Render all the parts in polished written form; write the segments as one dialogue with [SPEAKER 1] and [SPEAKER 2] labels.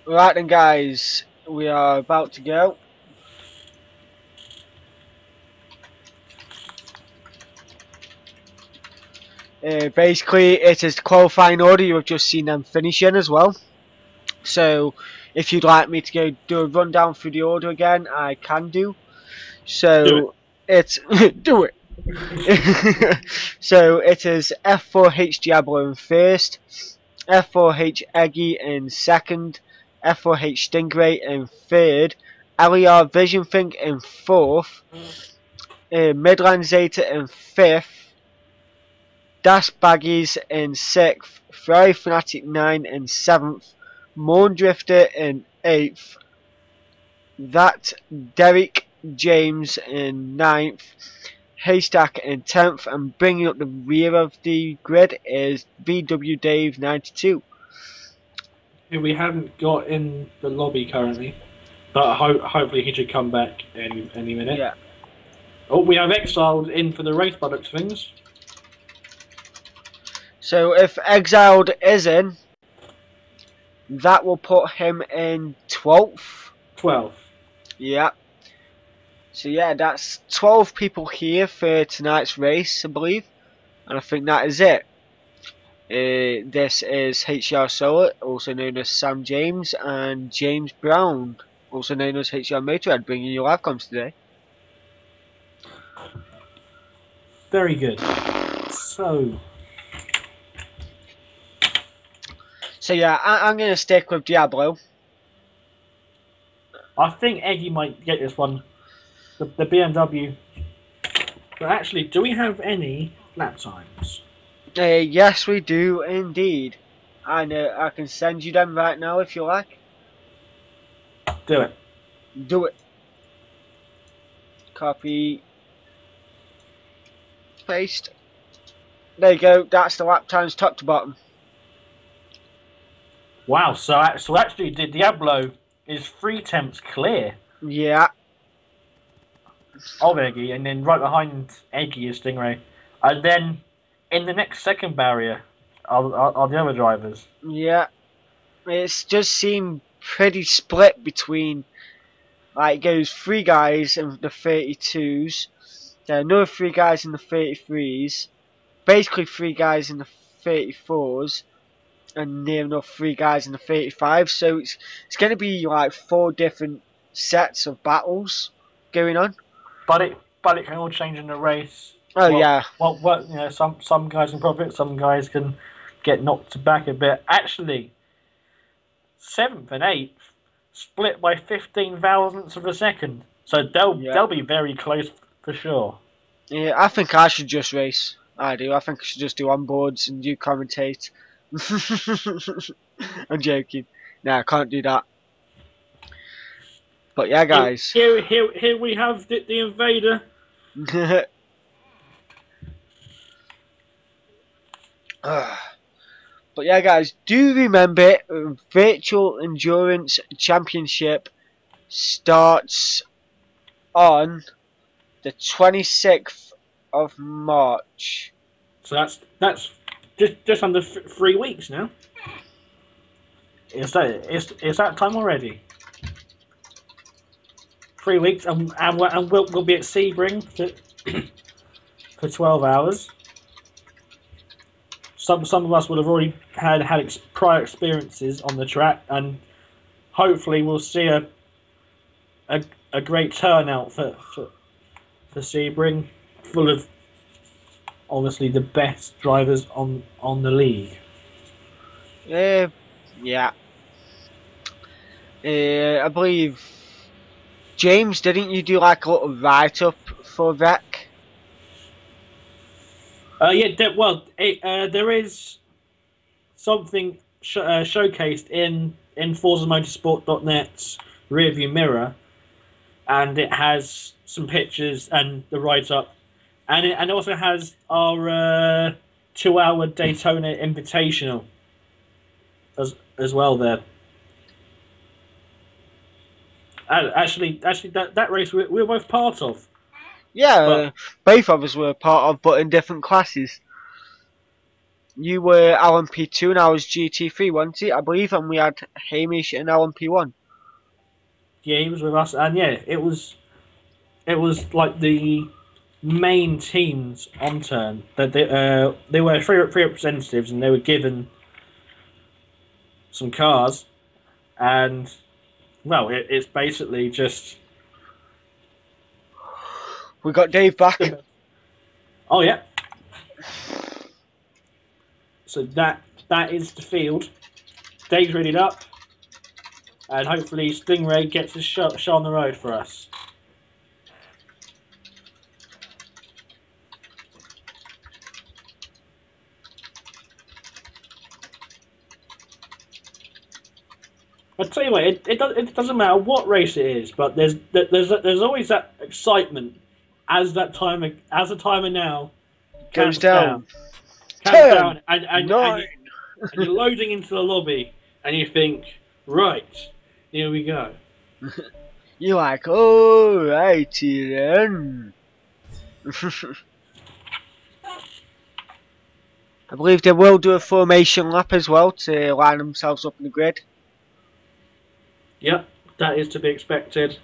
[SPEAKER 1] Right then, guys, we are about to go. Basically, it is the qualifying order. You have just seen them finishing as well. So, if you'd like me to go do a rundown through the order again, I can do.
[SPEAKER 2] Do it.
[SPEAKER 1] So, it's do it. So it is F4H Diablo in first, F4H Eggy in second, F4H Stingray in third, LER Vision Thing in fourth, Midland Zeta in fifth, Dash Baggies in sixth, Ferrari Fanatic 9 in seventh, Morn Drifter in eighth, that Derek James in ninth, Haystack in 10th, and bringing up the rear of the grid is VW Dave 92.
[SPEAKER 2] Who we haven't got in the lobby currently, but hopefully he should come back any minute.
[SPEAKER 1] Yeah.
[SPEAKER 2] Oh, we have Exiled in for the race by looks of things.
[SPEAKER 1] So if Exiled is in, that will put him in 12th.
[SPEAKER 2] 12.
[SPEAKER 1] Yeah. So yeah, that's 12 people here for tonight's race, I believe. And I think that is it. This is HR Solar, also known as Sam James, and James Brown, also known as HR Motorhead, bringing you live comms today.
[SPEAKER 2] Very good. So
[SPEAKER 1] yeah, I'm going to stick with Diablo.
[SPEAKER 2] I think Eggy might get this one. The BMW. But actually, do we have any lap times?
[SPEAKER 1] Yes, we do indeed. And I can send you them right now if you like.
[SPEAKER 2] Do it.
[SPEAKER 1] Do it. Copy. Paste. There you go. That's the lap times top to bottom.
[SPEAKER 2] Wow. So actually, the Diablo is 3 tenths clear
[SPEAKER 1] Yeah.
[SPEAKER 2] of Eggy, and then right behind Eggy is Stingray, and then in the next second barrier are the other drivers.
[SPEAKER 1] Yeah. It's just seemed pretty split between, like, it goes 3 guys in the 32s, then another 3 guys in the 33s, basically 3 guys in the 34s, and near enough 3 guys in the 35. So it's going to be like 4 different sets of battles going on.
[SPEAKER 2] But it can all change in the race.
[SPEAKER 1] Oh yeah.
[SPEAKER 2] Well, you know, some guys can profit, some guys can get knocked back a bit. Actually, 7th and 8th split by 15 thousandths of a second, so they'll be very close for sure.
[SPEAKER 1] Yeah, I think I should just race. I do. I think I should just do onboards and you commentate. I'm joking. No, I can't do that. But yeah, guys.
[SPEAKER 2] Here we have the invader.
[SPEAKER 1] But yeah, guys, do remember Virtual Endurance Championship starts on the 26th of March.
[SPEAKER 2] So that's just under 3 weeks now. Is that time already? 3 weeks, and we'll be at Sebring for 12 hours. Some of us would have already had prior experiences on the track, and hopefully we'll see a great turnout for Sebring, full of obviously the best drivers on the league.
[SPEAKER 1] Yeah. I believe, James, didn't you do like a little write-up for Rec?
[SPEAKER 2] Yeah. There is something showcased in ForzaMotorsport.net's rearview mirror, and it has some pictures and the write-up, and it also has our 2-hour Daytona Invitational as well there. Actually, that race we were both part of.
[SPEAKER 1] Yeah, both of us were part of, but in different classes. You were LMP2 and I was GT3, wasn't it? I believe, and we had Hamish in LMP1.
[SPEAKER 2] Yeah, he was with us, and yeah, it was like the main teams on turn that they were three representatives, and they were given some cars, and well, it's basically just.
[SPEAKER 1] We got Dave back.
[SPEAKER 2] Oh yeah. So that is the field. Dave's readied up, and hopefully Stingray gets his shot on the road for us. I tell you what, it doesn't matter what race it is, but there's always that excitement as the timer now
[SPEAKER 1] Goes
[SPEAKER 2] counts
[SPEAKER 1] down.
[SPEAKER 2] counts down, and
[SPEAKER 1] Nine.
[SPEAKER 2] you're loading into the lobby, and you think, right, here we go.
[SPEAKER 1] You're like, alrighty then. I believe they will do a formation lap as well to line themselves up in the grid.
[SPEAKER 2] Yep, that is to be expected.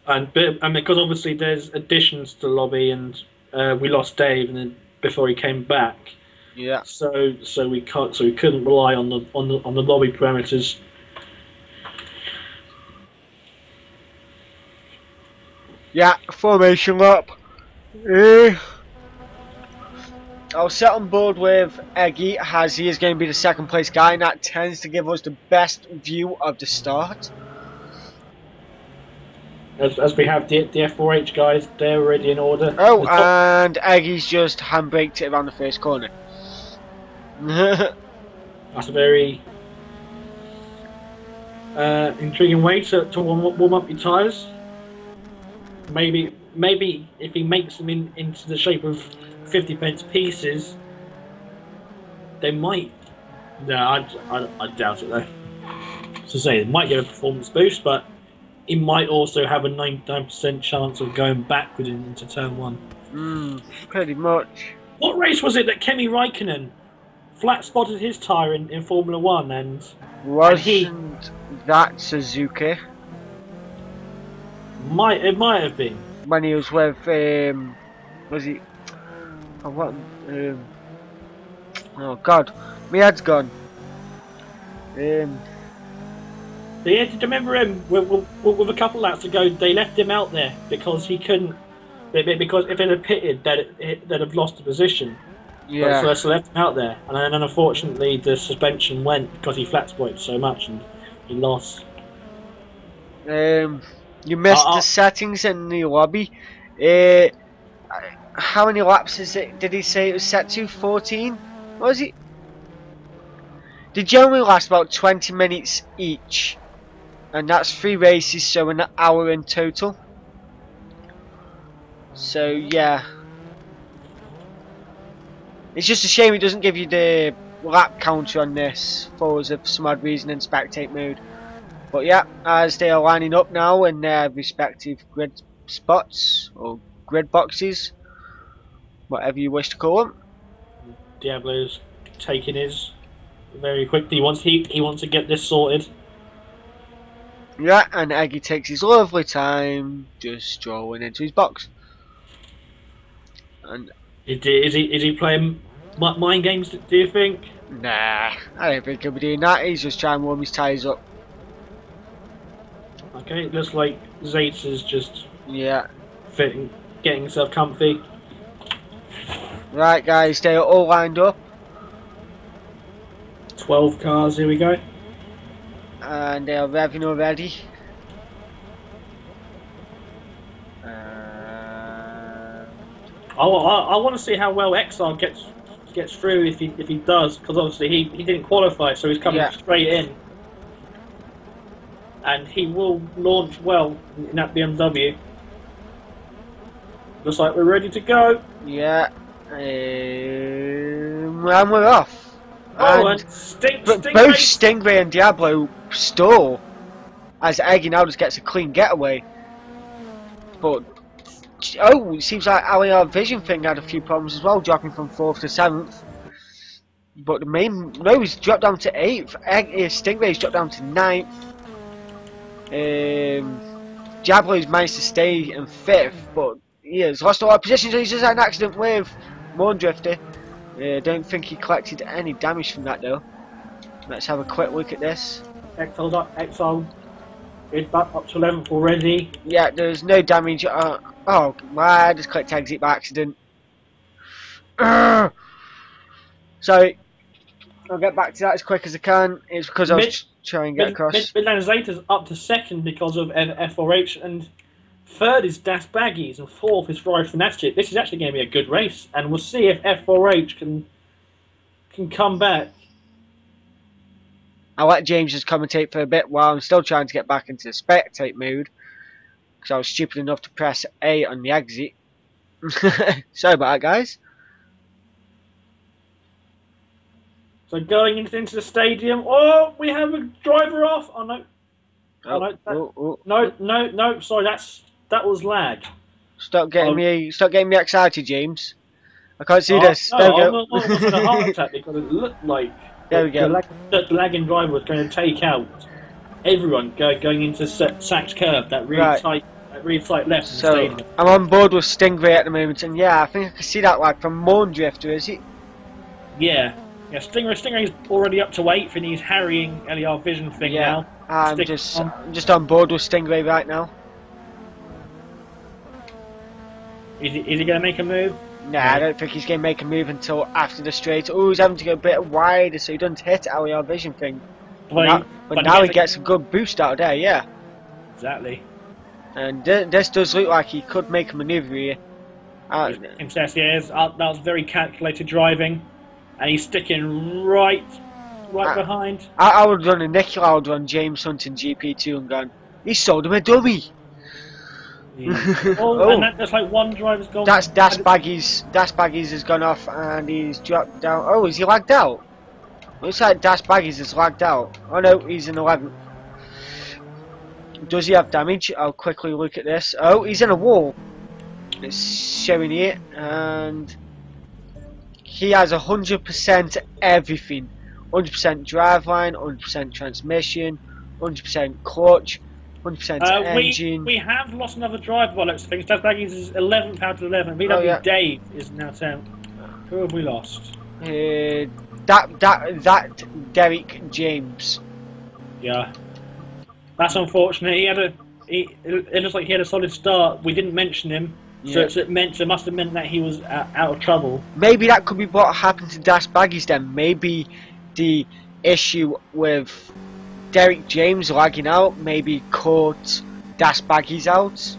[SPEAKER 2] And because obviously there's additions to the lobby, and we lost Dave, and then before he came back.
[SPEAKER 1] Yeah.
[SPEAKER 2] So we couldn't rely on the lobby parameters.
[SPEAKER 1] Yeah, formation lap. I'll set on board with Eggy, as he is going to be the second place guy, and that tends to give us the best view of the start.
[SPEAKER 2] As we have the F4H guys, they're already in order.
[SPEAKER 1] Oh, and Eggy's just handbraked it around the first corner.
[SPEAKER 2] That's a very intriguing way to warm up your tyres. Maybe if he makes them into the shape of 50p pieces, they might. No, I doubt it though. So say it might get a performance boost, but he might also have a 99% chance of going backward into turn one.
[SPEAKER 1] Pretty much.
[SPEAKER 2] What race was it that Kimi Raikkonen flat spotted his tyre in Formula 1 and
[SPEAKER 1] Wasn't that Suzuki?
[SPEAKER 2] It might have been.
[SPEAKER 1] When he was with, was he, oh what, oh god, my head's gone.
[SPEAKER 2] Yeah, did you remember him with a couple laps ago? They left him out there because he couldn't. Because if it had pitted, they'd have lost the position.
[SPEAKER 1] Yeah.
[SPEAKER 2] So left him out there, and then unfortunately the suspension went because he flat spotted so much and he lost.
[SPEAKER 1] You missed the settings in the lobby. How many laps is it? Did he say it was set to 14? What was it? They generally last about 20 minutes each. And that's 3 races, so an hour in total. So yeah, it's just a shame it doesn't give you the lap counter on this for some odd reason in spectate mode. But yeah, as they are lining up now in their respective grid spots or grid boxes, whatever you wish to call them.
[SPEAKER 2] Diablo's taking his very quickly. He wants to get this sorted.
[SPEAKER 1] Yeah, and Eggy takes his lovely time just strolling into his box. And
[SPEAKER 2] is he playing mind games? Do you think?
[SPEAKER 1] Nah, I don't think he'll be doing that. He's just trying to warm his tyres up.
[SPEAKER 2] Okay, it looks like Zates is just getting himself comfy.
[SPEAKER 1] Right, guys, they are all lined up.
[SPEAKER 2] 12 cars. Here we go.
[SPEAKER 1] And they are revving already.
[SPEAKER 2] I want to see how well XR gets through if he does, because obviously he didn't qualify, so he's coming straight in, and he will launch well in that BMW. Looks like we're ready to go.
[SPEAKER 1] Yeah, and we're off.
[SPEAKER 2] Oh,
[SPEAKER 1] and
[SPEAKER 2] Stingray.
[SPEAKER 1] Both Stingray and Diablo stall as Eggy now just gets a clean getaway. But Oh, it seems like our Vision Thing had a few problems as well, dropping from 4th to 7th. But the main, no, he's dropped down to 8th. Stingray's dropped down to 9th. Diablo's managed to stay in 5th, but he has lost a lot of positions. He's just had an accident with Moondrifter. Don't think he collected any damage from that though. Let's have a quick look at this.
[SPEAKER 2] Exile is back up to 11th already.
[SPEAKER 1] Yeah, there's no damage. Oh, I just clicked exit by accident. So, I'll get back to that as quick as I can. It's because I was trying to get across.
[SPEAKER 2] Midland Zeta's up to 2nd because of F4H, and 3rd is Das Baggies, and 4th is Ferrari Fanatic. This is actually going to be a good race, and we'll see if F4H can come back.
[SPEAKER 1] I'll let James just commentate for a bit while I'm still trying to get back into the spectate mood, because I was stupid enough to press A on the exit. Sorry about that, guys.
[SPEAKER 2] So going into the stadium, oh, we have a driver off. Oh no, no, sorry, that was lag.
[SPEAKER 1] Stop getting me excited, James. I can't see this.
[SPEAKER 2] No,
[SPEAKER 1] there we
[SPEAKER 2] I
[SPEAKER 1] go.
[SPEAKER 2] almost had a heart attack because it looked like
[SPEAKER 1] there we go.
[SPEAKER 2] The lagging driver was going to take out everyone going into Sachs curve. That really tight left.
[SPEAKER 1] So I'm on board with Stingray at the moment, and yeah, I think I can see that lag from Moondrifter, is it?
[SPEAKER 2] Yeah. Yeah, Stingray's already up to 8th, and he's harrying LER Vision Thing now.
[SPEAKER 1] I'm just on board with Stingray right now.
[SPEAKER 2] Is he going to make a move?
[SPEAKER 1] Nah, I don't think he's going to make a move until after the straight. Oh, he's having to go a bit wider so he doesn't hit LER Vision Thing. But now he gets a good boost out of there, yeah.
[SPEAKER 2] Exactly.
[SPEAKER 1] And this does look like he could make a manoeuvre here.
[SPEAKER 2] That was very calculated driving. And he's sticking right behind.
[SPEAKER 1] I would run a nickel. I would run James Hunt in GP2 and gone, he sold him a dummy.
[SPEAKER 2] Yeah. And that's like one driver's gone.
[SPEAKER 1] That's Das Baggies. Das Baggies has gone off and he's dropped down. Oh, is he lagged out? Looks like Das Baggies is lagged out. Oh no, he's in 11th. Does he have damage? I'll quickly look at this. Oh, he's in a wall. It's showing here, and he has 100% everything. 100% driveline, 100% transmission, 100% clutch, 100% engine.
[SPEAKER 2] We have lost another driver by looks of things. Das Baggies is 11th out of 11. VW Dave is now 10th. Who have we lost?
[SPEAKER 1] That Derek James.
[SPEAKER 2] Yeah. That's unfortunate. It looks like he had a solid start. We didn't mention him.
[SPEAKER 1] Yeah.
[SPEAKER 2] So it must have meant that he was out of trouble.
[SPEAKER 1] Maybe that could be what happened to Das Baggies then. Maybe the issue with Derek James lagging out maybe caught Das Baggies out.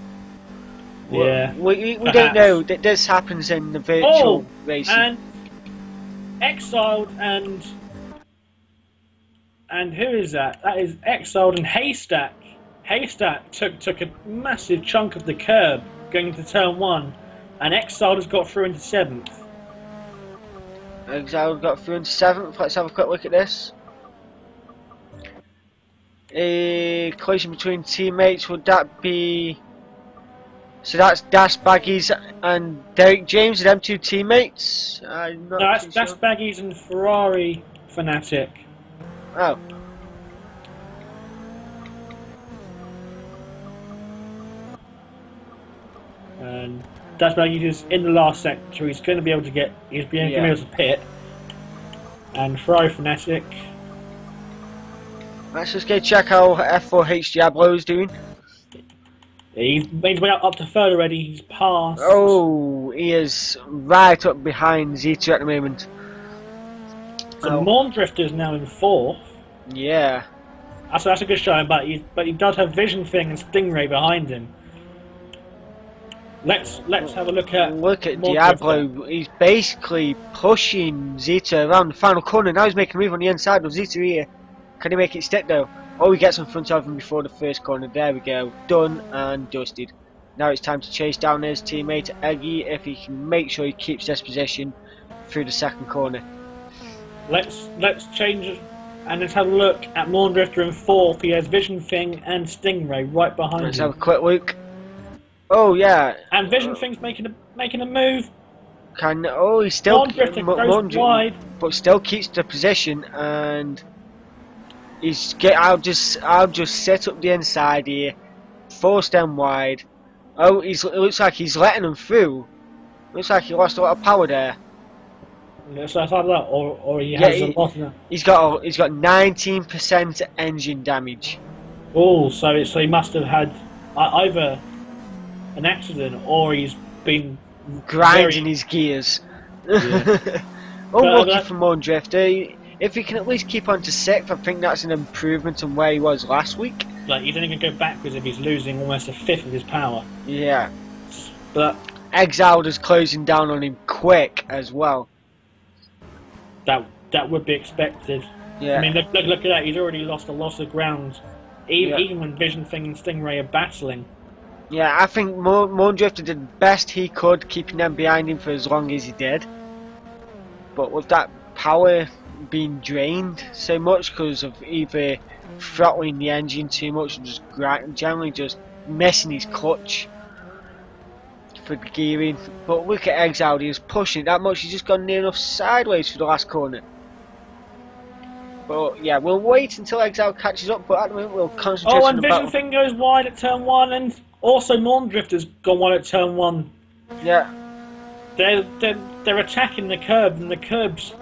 [SPEAKER 2] Yeah.
[SPEAKER 1] We don't know. This happens in the virtual racing.
[SPEAKER 2] And Exiled and who is that? That is Exiled and Haystack. Haystack took a massive chunk of the curb going into turn 1, and Exiled has got through into 7th.
[SPEAKER 1] Exiled got through into 7th. Let's have a quick look at this. A collision between teammates, would that be... So that's Das Baggies and Derek James, are them two teammates?
[SPEAKER 2] No, that's Das Baggies and Ferrari Fanatic.
[SPEAKER 1] Oh.
[SPEAKER 2] And Das Baggies is in the last sector. He's going to be able to get. He's going to be able to pit. And Ferrari Fanatic.
[SPEAKER 1] Let's just go check how F4H Diablo is doing.
[SPEAKER 2] He's made his way up to 3rd already. He's passed.
[SPEAKER 1] Oh, he is right up behind Zeta at the moment.
[SPEAKER 2] So Moondrifter is now in 4th.
[SPEAKER 1] Yeah.
[SPEAKER 2] That's a good showing, but he does have Vision Thing and Stingray behind him. Let's have a look at
[SPEAKER 1] Diablo. He's basically pushing Zeta around the final corner. Now he's making a move on the inside of Zeta here. Can he make it stick though? Oh, he gets in front of him before the first corner. There we go. Done and dusted. Now it's time to chase down his teammate Eggy if he can make sure he keeps this position through the second corner.
[SPEAKER 2] Let's change and let's have a look at Moondrifter in 4th. He has Vision Thing and Stingray right behind him.
[SPEAKER 1] Let's have a quick look. Oh yeah.
[SPEAKER 2] And Vision Thing's making a move.
[SPEAKER 1] He's still
[SPEAKER 2] Mondrifter goes wide.
[SPEAKER 1] but still keeps the position, and I'll just set up the inside here, force them wide. Oh, it looks like he's letting them through. Looks like he lost a lot of power there.
[SPEAKER 2] So it's like that, or he has a lot of.
[SPEAKER 1] He's got 19% engine damage.
[SPEAKER 2] Oh, so he must have had either an accident or he's been
[SPEAKER 1] grinding his gears.
[SPEAKER 2] Yeah.
[SPEAKER 1] Unlucky for Mondrifter. If he can at least keep on to 6th, I think that's an improvement on where he was last week.
[SPEAKER 2] Like, he's only going to go backwards if he's losing almost a fifth of his power.
[SPEAKER 1] Yeah.
[SPEAKER 2] But
[SPEAKER 1] Exiled closing down on him quick as well.
[SPEAKER 2] That would be expected.
[SPEAKER 1] Yeah.
[SPEAKER 2] I mean, look at that. He's already lost a lot of ground, even when Vision Thing and Stingray are battling.
[SPEAKER 1] Yeah, I think Mondrifter did the best he could, keeping them behind him for as long as he did. But with that power being drained so much because of either throttling the engine too much or just generally just messing his clutch for the gearing. But look at Exiled, he's pushing it that much, he's just gone near enough sideways for the last corner. But yeah, we'll wait until Exiled catches up, but at the moment we'll concentrate on the battle.
[SPEAKER 2] Vision Thing goes wide at turn 1, and also Mondrifter's gone wide at turn 1.
[SPEAKER 1] Yeah.
[SPEAKER 2] They're attacking the curb, and the curb's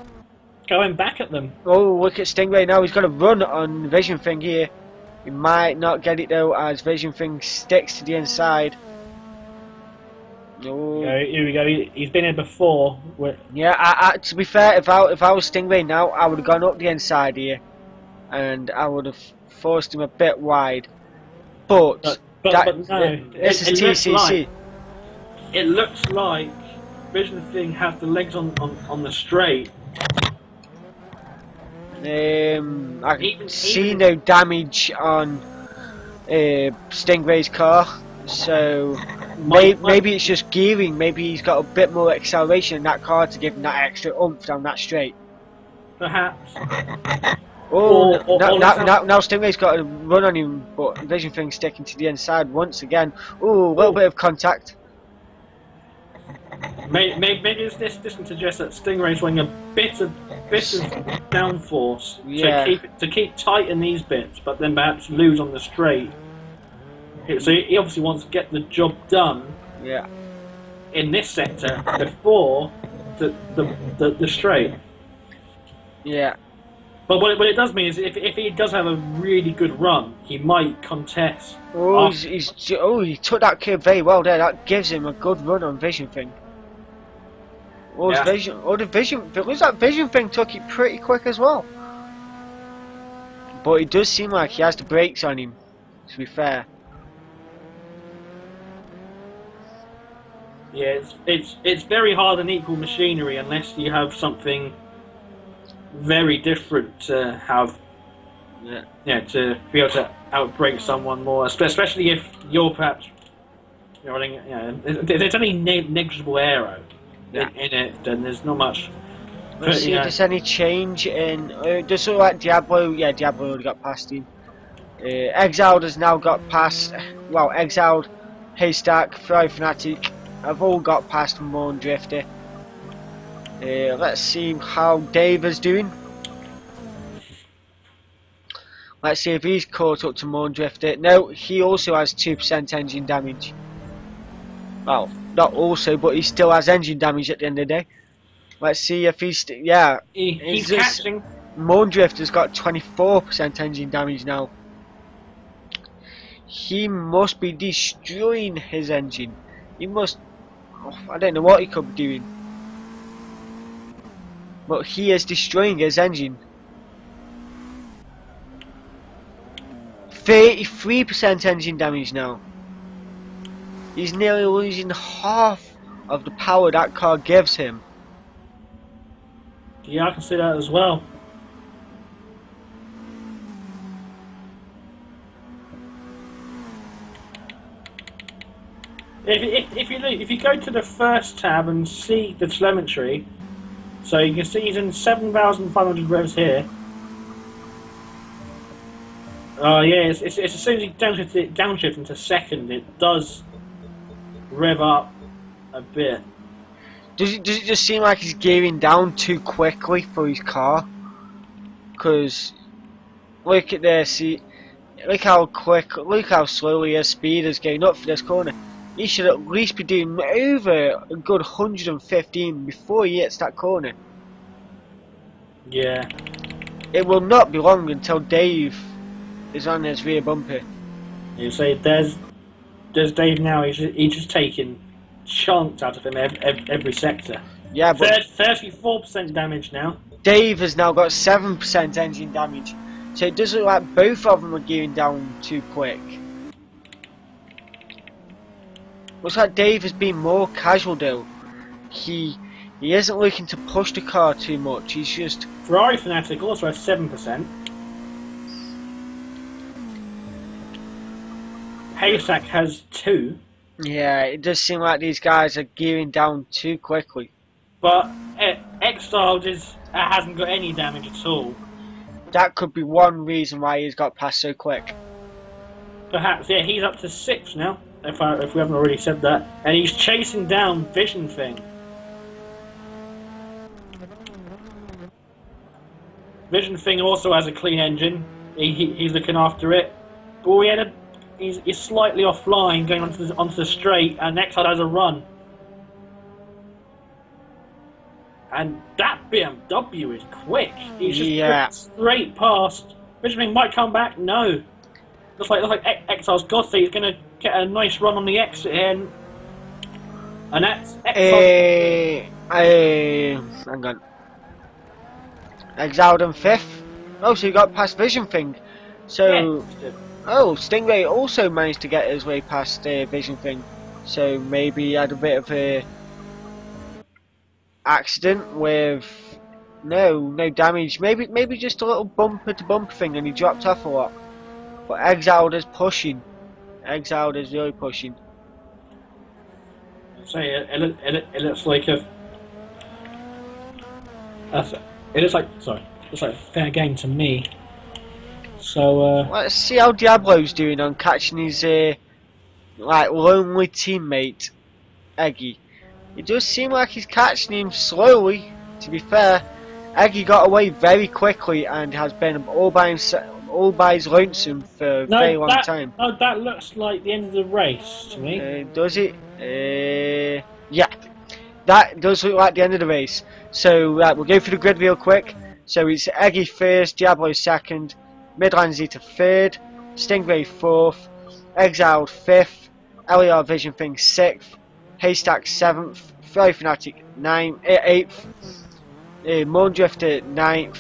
[SPEAKER 2] going back at them.
[SPEAKER 1] Oh, look at Stingray now, he's got a run on Vision Thing here. He might not get it though, as Vision Thing sticks to the inside. Oh.
[SPEAKER 2] Here we go. He's been here before.
[SPEAKER 1] Yeah, to be fair, if I was Stingray now, I would have gone up the inside here, and I would have forced him a bit wide. But
[SPEAKER 2] no,
[SPEAKER 1] this is TCC.
[SPEAKER 2] It looks like Vision Thing has the legs on the straight.
[SPEAKER 1] I can see no damage on Stingray's car, so maybe it's just gearing. Maybe he's got a bit more acceleration in that car to give him that extra oomph down that straight.
[SPEAKER 2] Perhaps.
[SPEAKER 1] Oh, now Stingray's got a run on him, but Vision Thing's sticking to the inside once again. Oh, a little bit of contact.
[SPEAKER 2] Maybe this can suggest that Stingray's running a bit of downforce to keep tight in these bits, but then perhaps lose on the straight. So he obviously wants to get the job done.
[SPEAKER 1] Yeah.
[SPEAKER 2] In this sector before the straight.
[SPEAKER 1] Yeah.
[SPEAKER 2] But what it does mean is if he does have a really good run, he might contest.
[SPEAKER 1] Oh, he took that curve very well there. That gives him a good run on Vision Thing. It looks like Vision Thing took it pretty quick as well. But it does seem like he has the brakes on him, to be fair.
[SPEAKER 2] Yeah, it's very hard and equal machinery unless you have something very different to have. Yeah, to be able to outbrake someone more, especially if you're perhaps running. There's only negligible aero in it, then there's not much.
[SPEAKER 1] Let's see if there's any change in. Just so like Diablo, yeah, Diablo already got past him. Exiled has now got past. Well, Exiled, Haystack, Fry Fnatic have all got past Mondrifter. Let's see how Dave is doing. Let's see if he's caught up to Mondrifter. No, he also has 2% engine damage. Well, not also, but he still has engine damage at the end of the day. Let's see if he's
[SPEAKER 2] he's catching.
[SPEAKER 1] Mondrifter's got 24% engine damage now. He must be destroying his engine. He must. I don't know what he could be doing. But he is destroying his engine. 33% engine damage now. He's nearly losing half of the power that car gives him.
[SPEAKER 2] Yeah, I can see that as well. If you go to the first tab and see the telemetry, so you can see he's in 7,500 revs here. Oh yeah, it's as soon as he downshift into second, it does rev up a bit.
[SPEAKER 1] Does it just seem like he's gearing down too quickly for his car? Because look at this, look how slowly his speed is going up for this corner. He should at least be doing over a good 115 before he hits that corner.
[SPEAKER 2] Yeah.
[SPEAKER 1] It will not be long until Dave is on his rear bumper.
[SPEAKER 2] You say there's Dave now. He's just taking chunks out of him every sector.
[SPEAKER 1] Yeah, but
[SPEAKER 2] 34% damage now.
[SPEAKER 1] Dave has now got 7% engine damage, so it does look like both of them are gearing down too quick. Looks like Dave has been more casual though. He isn't looking to push the car too much. He's just
[SPEAKER 2] Ferrari Fanatic also has 7%. Haystack has 2.
[SPEAKER 1] yeah. It does seem like these guys are gearing down too quickly.
[SPEAKER 2] But X-Style hasn't got any damage at all.
[SPEAKER 1] That could be one reason why he's got past so quick.
[SPEAKER 2] Perhaps, yeah, he's up to 6 now, if we haven't already said that. And he's chasing down Vision Thing. Vision Thing also has a clean engine. He's looking after it. But he's slightly offline going onto the straight, and X-Style has a run. And that BMW is quick. He's just straight past. Vision Thing might come back. No. Looks like X-Style's got it. He's going to get a nice run on the exit here. And that's
[SPEAKER 1] hang on. Exiled in 5th. Oh, so he got past Vision Thing. So,
[SPEAKER 2] yeah.
[SPEAKER 1] oh, Stingray also managed to get his way past Vision Thing. So maybe he had a bit of a accident with no damage. Maybe just a little bumper to bumper thing, and he dropped off a lot. But Exiled is pushing. Exiled is really pushing.
[SPEAKER 2] Say it looks like a. It looks like a fair game to me. So
[SPEAKER 1] let's see how Diablo's doing on catching his like lonely teammate Eggy. It does seem like he's catching him slowly. To be fair, Eggy got away very quickly and has been all by his lonesome for a very long time.
[SPEAKER 2] No, that looks like the end of the race to me.
[SPEAKER 1] Does it? Yeah, that does look like the end of the race. So we'll go through the grid real quick. So it's Eggy first, Diablo second, Midland Zeta third, Stingray fourth, Exiled fifth, LER Vision Thing sixth, Haystack seventh, Ferrari Fanatic eighth, Moondrifter ninth,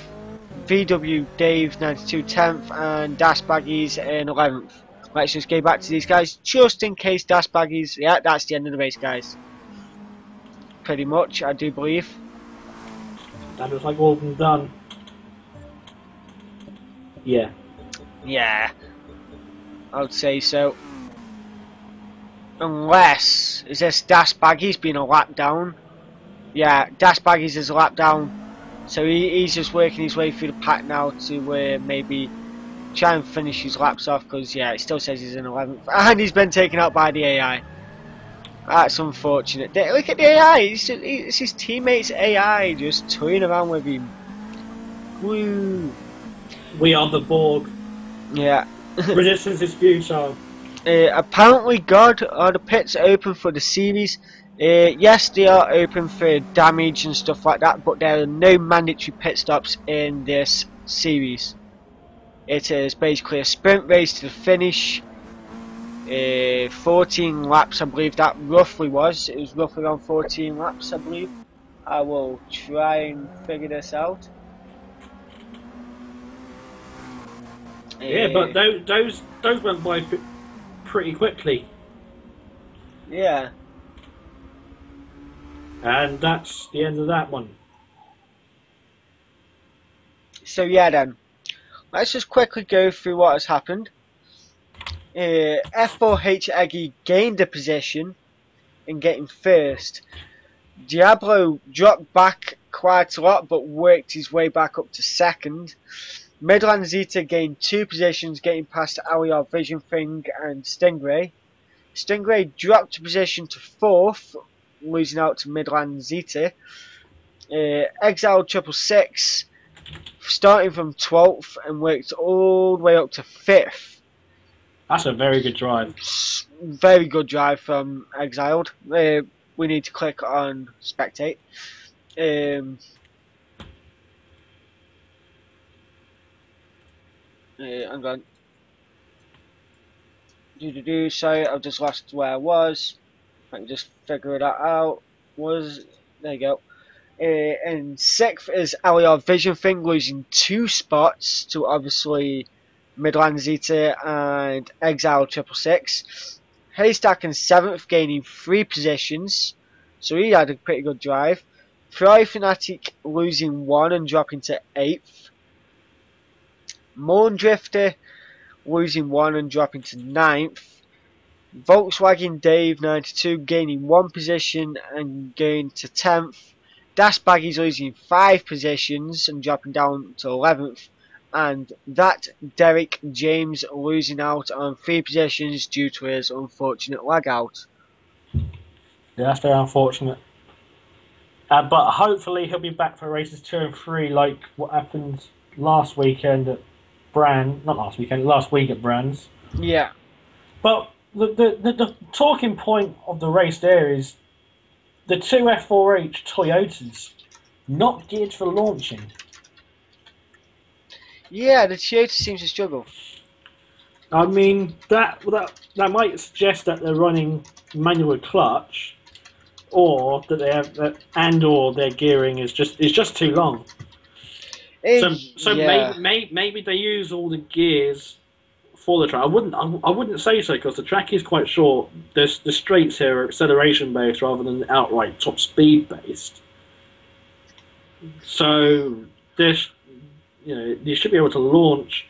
[SPEAKER 1] VW Dave 92 10th, and Das Baggies in 11th. Let's just go back to these guys just in case Das Baggies. Yeah, that's the end of the race, guys. Pretty much, I do believe.
[SPEAKER 2] That looks like all been done. Yeah.
[SPEAKER 1] Yeah, I would say so. Unless, is this Das Baggies being a lap down? Yeah, Das Baggies is a lap down. So he's just working his way through the pack now to maybe try and finish his laps off, because yeah, it still says he's in 11th. And he's been taken out by the AI. That's unfortunate. Look at the AI, it's his teammates AI just toying around with him. Woo!
[SPEAKER 2] We are the Borg.
[SPEAKER 1] Yeah.
[SPEAKER 2] Resistance is futile.
[SPEAKER 1] Apparently, God, are the pits open for the series? Yes, they are open for damage and stuff like that, but there are no mandatory pit stops in this series. It is basically a sprint race to the finish. 14 laps, I believe that roughly was. It was roughly around 14 laps, I believe. I will try and figure this out.
[SPEAKER 2] Yeah, but those went by pretty quickly.
[SPEAKER 1] Yeah.
[SPEAKER 2] And that's the end of that one.
[SPEAKER 1] So yeah then, let's just quickly go through what has happened. F4H Eggy gained a position in getting first. Diablo dropped back quite a lot but worked his way back up to second. Midland Zeta gained 2 positions, getting past LER Vision Thing and Stingray. Stingray dropped to position to 4th, losing out to Midland Zeta. Exile 666, starting from 12th and worked all the way up to 5th.
[SPEAKER 2] That's a very good drive.
[SPEAKER 1] Very good drive from Exiled. We need to click on Spectate. Hang on. Sorry, I've just lost where I was. I can just figure that out. There you go. And 6th is Aliar Vision Thing, losing 2 spots to obviously Midland Zeta and Exile 666. Haystack in 7th, gaining 3 positions, so he had a pretty good drive. Fry Fanatic losing 1 and dropping to 8th. Morn Drifter losing 1 and dropping to 9th. Volkswagen Dave 92 gaining 1 position and going to 10th. Dash Baggies losing 5 positions and dropping down to 11th. And that Derek James losing out on 3 positions due to his unfortunate lag out.
[SPEAKER 2] Yeah, that's very unfortunate. But hopefully he'll be back for races 2 and 3, like what happened last weekend at last week at Brands.
[SPEAKER 1] Yeah.
[SPEAKER 2] But the talking point of the race there is the 2 F4H Toyotas not geared for launching.
[SPEAKER 1] Yeah, the Toyota seems to struggle.
[SPEAKER 2] I mean, that might suggest that they're running manual clutch, or that they have or their gearing is just too long. So
[SPEAKER 1] yeah.
[SPEAKER 2] maybe they use all the gears for the track. I wouldn't say so, because the track is quite short. The straights here are acceleration based rather than outright top speed based. So there's, you should be able to launch.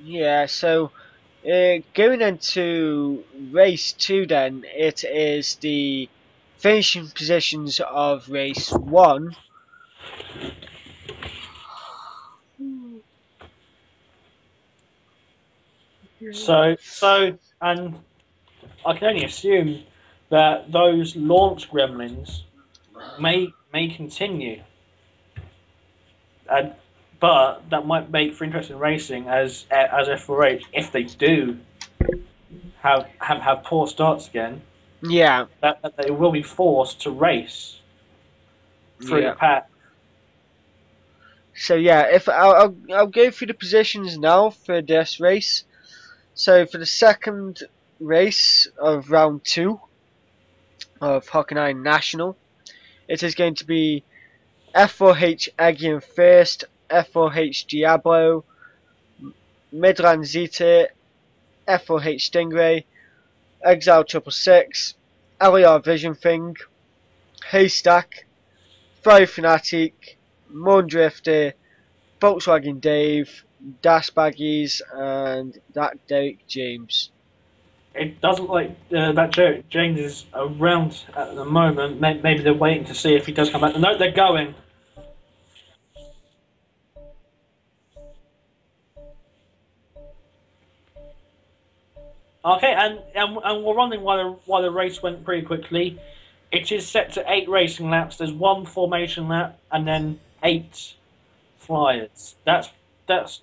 [SPEAKER 1] Yeah. So going into race 2, then it is the finishing positions of race 1.
[SPEAKER 2] So, and I can only assume that those launch gremlins may continue, but that might make for interesting racing as F4H, if they do have poor starts again.
[SPEAKER 1] Yeah.
[SPEAKER 2] That they will be forced to race through the pack.
[SPEAKER 1] So yeah, if I'll go through the positions now for this race. So for the second race of round 2 of Hockenheim National, it is going to be F4H Eggy in first, F4H Diablo, Midland Zeta, F4H Stingray, Exile 666, LAR Vision Thing, Haystack, Fire Fanatic, Moon Drifter, Volkswagen Dave, Dash Baggies, and that Derek James.
[SPEAKER 2] It doesn't look like that James is around at the moment. Maybe they're waiting to see if he does come back. No, they're going. Okay, and we're running while the race went pretty quickly. It is set to 8 racing laps. There's 1 formation lap and then 8 flyers. That's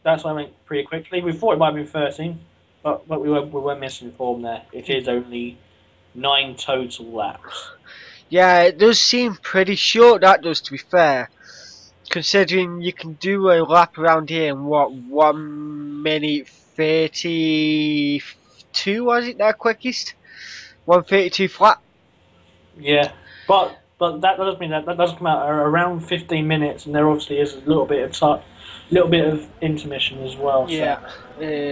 [SPEAKER 2] what I meant pretty quickly. We thought it might have been 13, but we were misinformed there. It is only 9 total laps.
[SPEAKER 1] Yeah, it does seem pretty short, that does, to be fair. Considering you can do a lap around here in what, 1 minute 32, was it their quickest? 1:32 flat.
[SPEAKER 2] Yeah, but that does mean that does come out around 15 minutes, and there obviously is a little bit of intermission as well.
[SPEAKER 1] Yeah.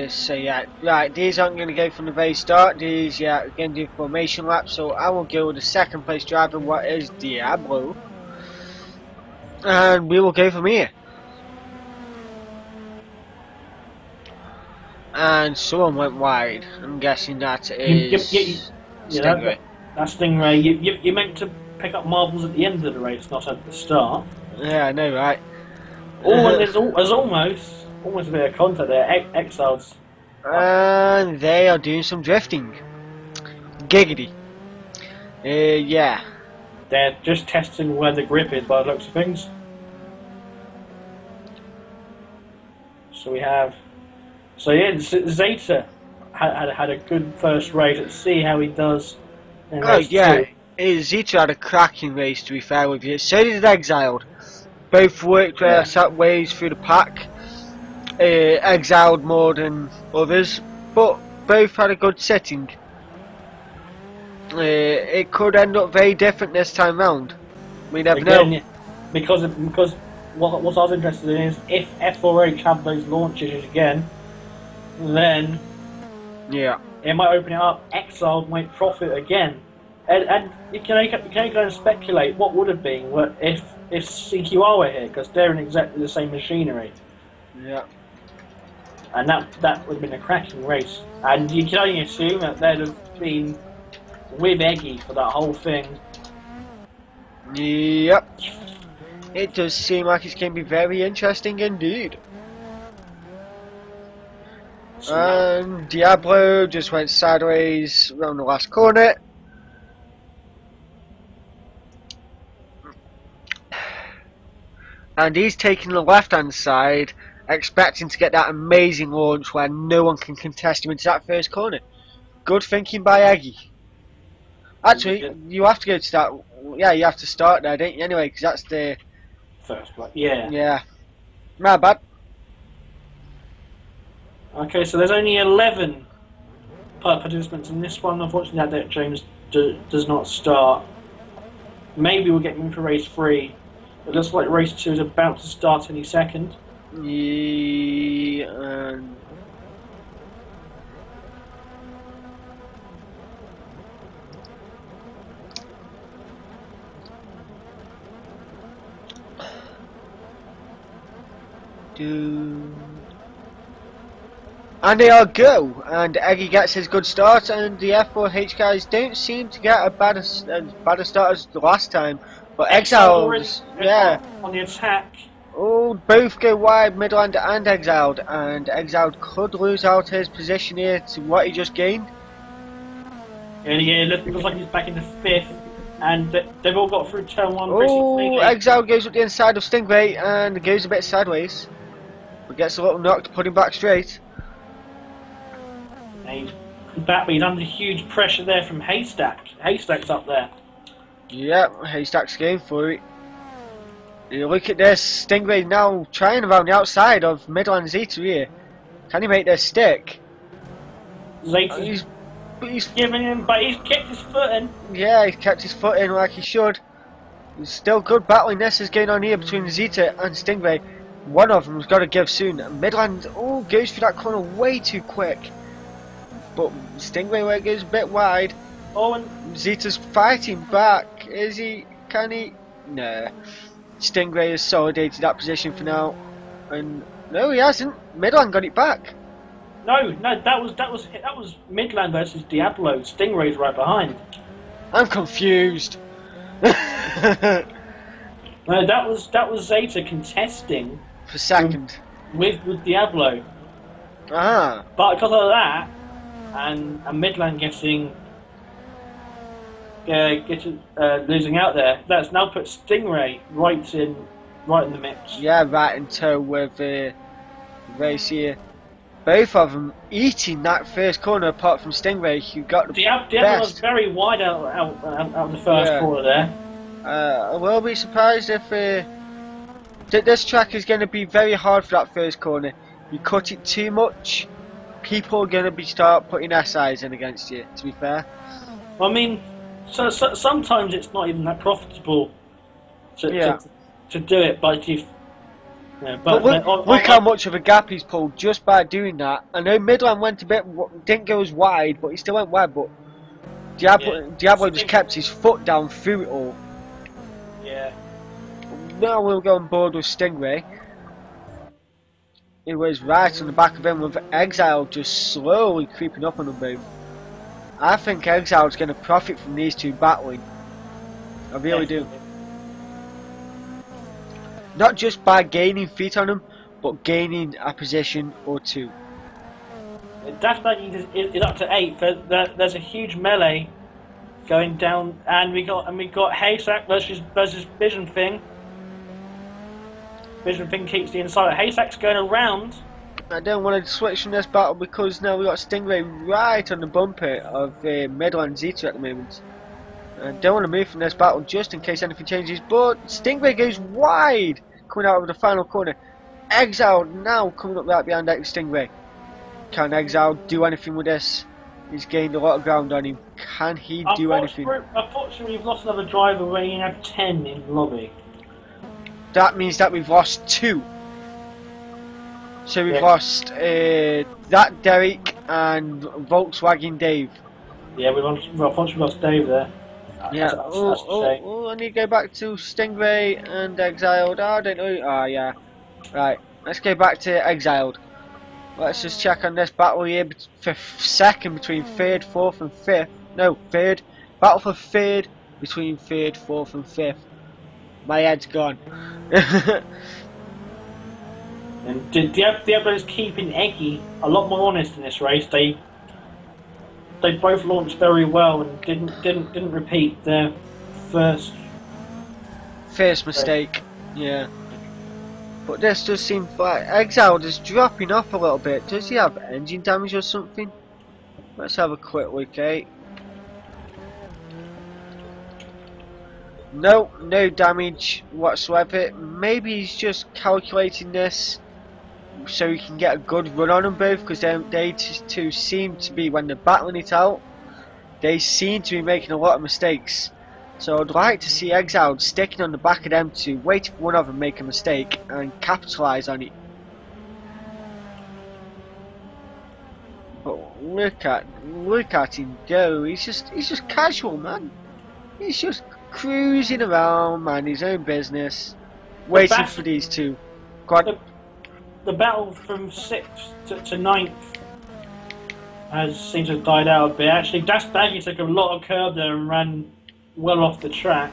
[SPEAKER 1] So yeah, right. These aren't going to go from the very start. These are going to do formation laps. So I will go with the second place driver, what is Diablo, and we will go from here. And someone went wide. I'm guessing that is Stingray.
[SPEAKER 2] That's Stingray. You meant to pick up marbles at the end of the race, not at the start.
[SPEAKER 1] Yeah, I know, right?
[SPEAKER 2] Oh, and there's almost a bit of contact there. Exiles.
[SPEAKER 1] And they are doing some drifting. Giggity. Yeah.
[SPEAKER 2] They're just testing where the grip is by the looks of things. So we have... So yeah, Zeta had a good first race. Let's see how he does in race
[SPEAKER 1] yeah.
[SPEAKER 2] 2.
[SPEAKER 1] Zeta had a cracking race, to be fair with you. So did Exiled. Both worked their ways through the pack. Exiled more than others, but both had a good setting. It could end up very different this time round. We never know.
[SPEAKER 2] Because what I was interested in is if F4H have those launch issues again, then
[SPEAKER 1] yeah,
[SPEAKER 2] it might open it up. Exiled might profit again, and you can go and speculate what would have been if CQR were here, because they're in exactly the same machinery.
[SPEAKER 1] Yeah.
[SPEAKER 2] And that would have been a cracking race. And you can only assume that they'd have been with Eggy for that whole thing.
[SPEAKER 1] Yep. It does seem like it's going to be very interesting indeed. And Diablo just went sideways around the last corner. And he's taking the left hand side, expecting to get that amazing launch where no one can contest him into that first corner. Good thinking by Eggy. Actually, you have to go to that. Yeah, you have to start there, don't you? Anyway, because that's the
[SPEAKER 2] first one. Yeah.
[SPEAKER 1] Yeah. My bad.
[SPEAKER 2] Okay, so there's only 11 participants in this one. Unfortunately, that James does not start. Maybe we'll get him for race 3. It looks like race 2 is about to start any second.
[SPEAKER 1] Yeah. And they all go, and Eggy gets his good start, and the F4H guys don't seem to get as bad a start as the last time. But Exiled, yeah,
[SPEAKER 2] on the attack.
[SPEAKER 1] Oh, both go wide, Midland and Exiled, and Exiled could lose out his position here to what he just gained.
[SPEAKER 2] Yeah, it looks like he's back in the 5th, and they've all got through turn 1.
[SPEAKER 1] Oh, Exiled goes up the inside of Stingray and goes a bit sideways, but gets a little knock to put him back straight.
[SPEAKER 2] He's under huge pressure there from Haystack. Haystack's up there.
[SPEAKER 1] Yep, Haystack's going for it. You look at this, Stingray now trying around the outside of Midland Zeta here. Can he make this stick?
[SPEAKER 2] Zeta, he's giving him, but he's kept his foot in.
[SPEAKER 1] Yeah, he's kept his foot in like he should. There's still good battling this is going on here between Zeta and Stingray. One of them's got to give soon. Midland, goes through that corner way too quick. But Stingray goes a bit wide. And Zeta's fighting back. Is he? Can he? Nah. Stingray has solidated that position for now. And no, he hasn't. Midland got it back.
[SPEAKER 2] No, that was Midland versus Diablo. Stingray's right behind.
[SPEAKER 1] I'm confused.
[SPEAKER 2] No, that was Zeta contesting
[SPEAKER 1] for second
[SPEAKER 2] with Diablo.
[SPEAKER 1] Ah.
[SPEAKER 2] But because of that, and Midland losing out there, that's now put Stingray right in the mix.
[SPEAKER 1] Yeah, right in tow with race here. Both of them eating that first corner, apart from Stingray, who got the
[SPEAKER 2] Diablo was very wide out of the first corner there.
[SPEAKER 1] I will be surprised if this track is going to be very hard for that first corner. You cut it too much, people are going to start putting SIs in against you, to be fair.
[SPEAKER 2] I mean, so sometimes it's not even that profitable to do it, but if... Yeah, but
[SPEAKER 1] look how much of a gap he's pulled just by doing that. I know Midland went didn't go as wide, but he still went wide, but Diablo just kept his foot down through it all.
[SPEAKER 2] Yeah.
[SPEAKER 1] Now we'll go on board with Stingray. It was right on the back of him with Exile just slowly creeping up on them both. I think Exile's going to profit from these two battling. I really do. Not just by gaining feet on them, but gaining a position or two.
[SPEAKER 2] Daft Monkey is up to 8. There's a huge melee going down, and we got Haystack versus Vision Thing. Vision Thing keeps the inside. Haystack's going around.
[SPEAKER 1] I don't want to switch from this battle because now we got Stingray right on the bumper of Midland Zeta at the moment. I don't want to move from this battle just in case anything changes, but Stingray goes wide, coming out of the final corner. Exile now coming up right behind Stingray. Can Exile do anything with this? He's gained a lot of ground on him. Can he do anything?
[SPEAKER 2] Unfortunately, we've lost another driver where you have 10 in the lobby.
[SPEAKER 1] That means that we've lost 2. So we've lost that Derek and Volkswagen Dave.
[SPEAKER 2] Yeah, unfortunately we lost Dave there.
[SPEAKER 1] Yeah.
[SPEAKER 2] That's a shame.
[SPEAKER 1] I need to go back to Stingray and Exiled. I don't know. Ah, yeah. Right. Let's go back to Exiled. Let's just check on this battle here for second between 3rd, 4th and 5th. No, 3rd. Battle for 3rd between 3rd, 4th and 5th. My head's gone.
[SPEAKER 2] And Diablo's keeping Eggy a lot more honest in this race. They both launched very well and didn't repeat their first
[SPEAKER 1] mistake. Yeah. But this does seem like Exiled is dropping off a little bit. Does he have engine damage or something? Let's have a quick look, eh? No damage whatsoever. Maybe he's just calculating this so he can get a good run on them both, because they two seem to be, when they're battling it out, they seem to be making a lot of mistakes. So I'd like to see Exiled sticking on the back of them two, waiting for one of them to make a mistake and capitalise on it. But look at him go. He's just casual, man. He's just cruising around, man, his own business, waiting for these two. Go on.
[SPEAKER 2] The battle from 6th to 9th seems to have died out a bit. Actually, Dash Baggy took a lot of curb there and ran well off the track.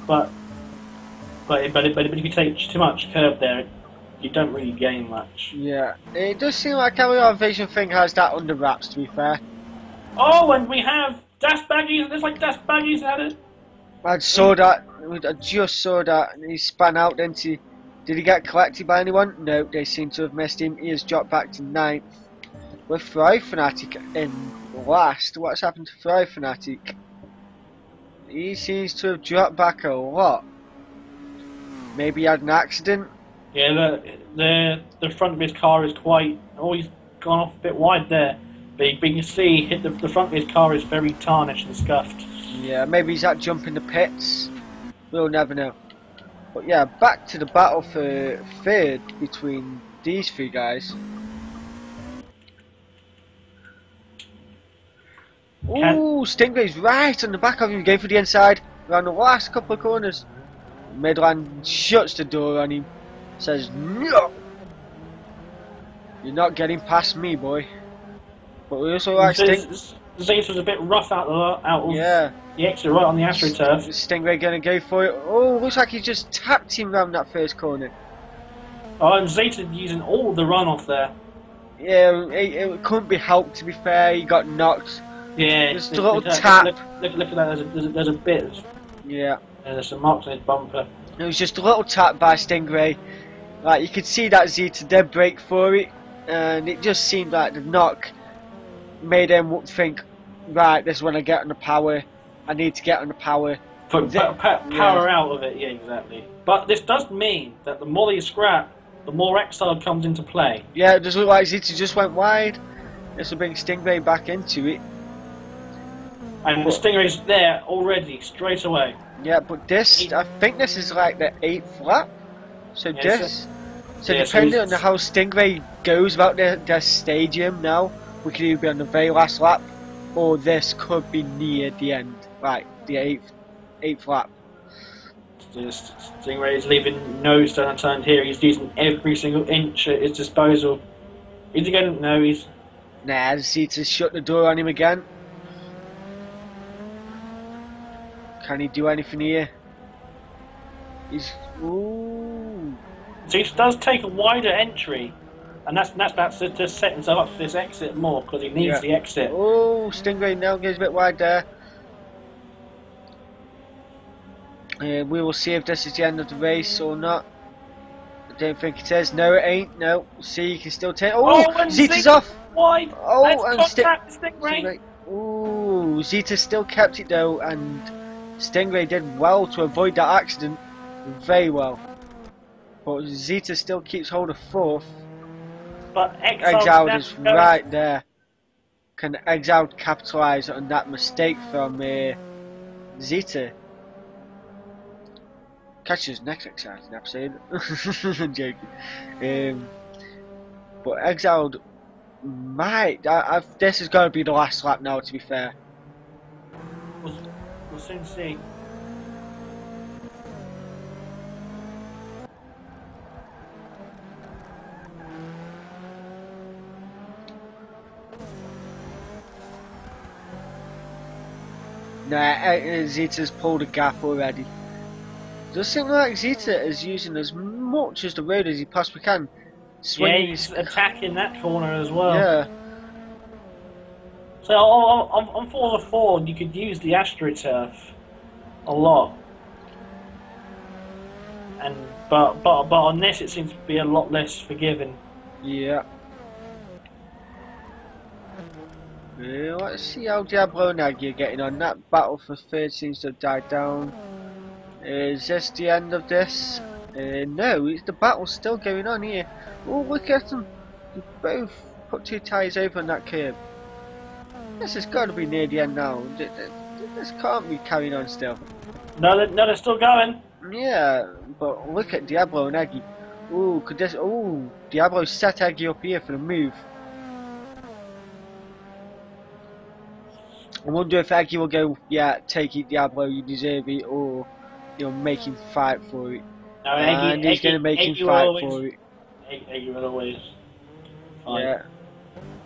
[SPEAKER 2] But if you take too much curb there, you don't really gain much.
[SPEAKER 1] Yeah, it does seem like our Vision Thing has that under wraps, to be fair.
[SPEAKER 2] Oh, and we have Dash Baggy. It looks like Dash Baggy's had it.
[SPEAKER 1] I just saw that, and he span out, didn't he? Did he get collected by anyone? No, they seem to have missed him. He has dropped back to 9th. With Fry Fanatic in last. What's happened to Fry Fanatic? He seems to have dropped back a lot. Maybe he had an accident?
[SPEAKER 2] Yeah, the front of his car is quite... Oh, he's gone off a bit wide there. But you can see the front of his car is very tarnished and scuffed.
[SPEAKER 1] Yeah, maybe he's at jump in the pits. We'll never know. But yeah, back to the battle for 3rd between these 3 guys. Ooh, Stingray's right on the back of him, going for the inside, around the last couple of corners. Midland shuts the door on him, says, "No! You're not getting past me, boy." But we also like
[SPEAKER 2] Zeta was a bit rough out of
[SPEAKER 1] yeah.
[SPEAKER 2] the exit right on the AstroTurf.
[SPEAKER 1] Stingray gonna go for it. Oh, looks like he just tapped him round that first corner.
[SPEAKER 2] Oh, and Zeta using all the runoff there.
[SPEAKER 1] Yeah, it couldn't be helped, to be fair. He got knocked.
[SPEAKER 2] Yeah,
[SPEAKER 1] just a little tap.
[SPEAKER 2] Look at that. There's a bit.
[SPEAKER 1] Yeah.
[SPEAKER 2] There's some marks on his bumper.
[SPEAKER 1] It was just a little tap by Stingray. Like, you could see that Zeta did break for it, and it just seemed like the knock made him think, right, this is when I get on the power. I need to get on the power.
[SPEAKER 2] Put power out of it, yeah, exactly. But this does mean that the more you scrap, the more Exile comes into play.
[SPEAKER 1] Yeah, it does look like Zeta just went wide. This will bring Stingray back into it.
[SPEAKER 2] And the Stingray's there already, straight away.
[SPEAKER 1] Yeah, but this, I think this is like the 8th lap. So
[SPEAKER 2] yeah,
[SPEAKER 1] depending on how Stingray goes about their stadium now, we could either be on the very last lap, or this could be near the end, like the 8th lap.
[SPEAKER 2] Stingray is leaving no stone unturned here. He's using every single inch at his disposal. Is he going to? No, he's...
[SPEAKER 1] Nah, Zeta's shut the door on him again. Can he do anything here? He's... Ooh.
[SPEAKER 2] Zeta does take a wider entry. and that's to set himself up for this exit more because he needs
[SPEAKER 1] Yeah.
[SPEAKER 2] the exit.
[SPEAKER 1] Oh, Stingray now goes a bit wide there. We will see if this is the end of the race or not. I don't think it is. No, it ain't. No. See, you can still take. Oh,
[SPEAKER 2] and
[SPEAKER 1] Zeta's
[SPEAKER 2] Zeta's
[SPEAKER 1] off.
[SPEAKER 2] wide.
[SPEAKER 1] Oh, and
[SPEAKER 2] contact Stingray.
[SPEAKER 1] Ooh, Zeta still kept it though, and Stingray did well to avoid that accident. Very well. But Zeta still keeps hold of fourth.
[SPEAKER 2] But
[SPEAKER 1] Exiled is right there. Can Exiled capitalise on that mistake from Zeta? Catch us next exciting episode. I'm joking. But Exiled might. This is going to be the last lap now, to be fair.
[SPEAKER 2] We'll soon see.
[SPEAKER 1] Nah, Zeta's pulled a gap already. Does seem like Zeta is using as much as the road as he possibly can. Swinging
[SPEAKER 2] he's attacking that corner as well.
[SPEAKER 1] Yeah.
[SPEAKER 2] So on Forza 4, you could use the AstroTurf a lot, but on this it seems to be a lot less forgiving.
[SPEAKER 1] Yeah. Let's see how Diablo and Aggie are getting on. That battle for third seems to have died down. Is this the end of this? No, the battle's still going on here. Oh, look at them. They both put two tyres over on that curb. This has got to be near the end now. This can't be carrying on still.
[SPEAKER 2] No, they're still going.
[SPEAKER 1] Yeah, but look at Diablo and Aggie. Ooh, could this... Ooh, Diablo set Aggie up here for the move. I wonder if Aggie will go, yeah, take it Diablo, you deserve it, or you'll make him fight for it.
[SPEAKER 2] No,
[SPEAKER 1] and he's going to make him fight for it.
[SPEAKER 2] Aggie will always fight.
[SPEAKER 1] Yeah.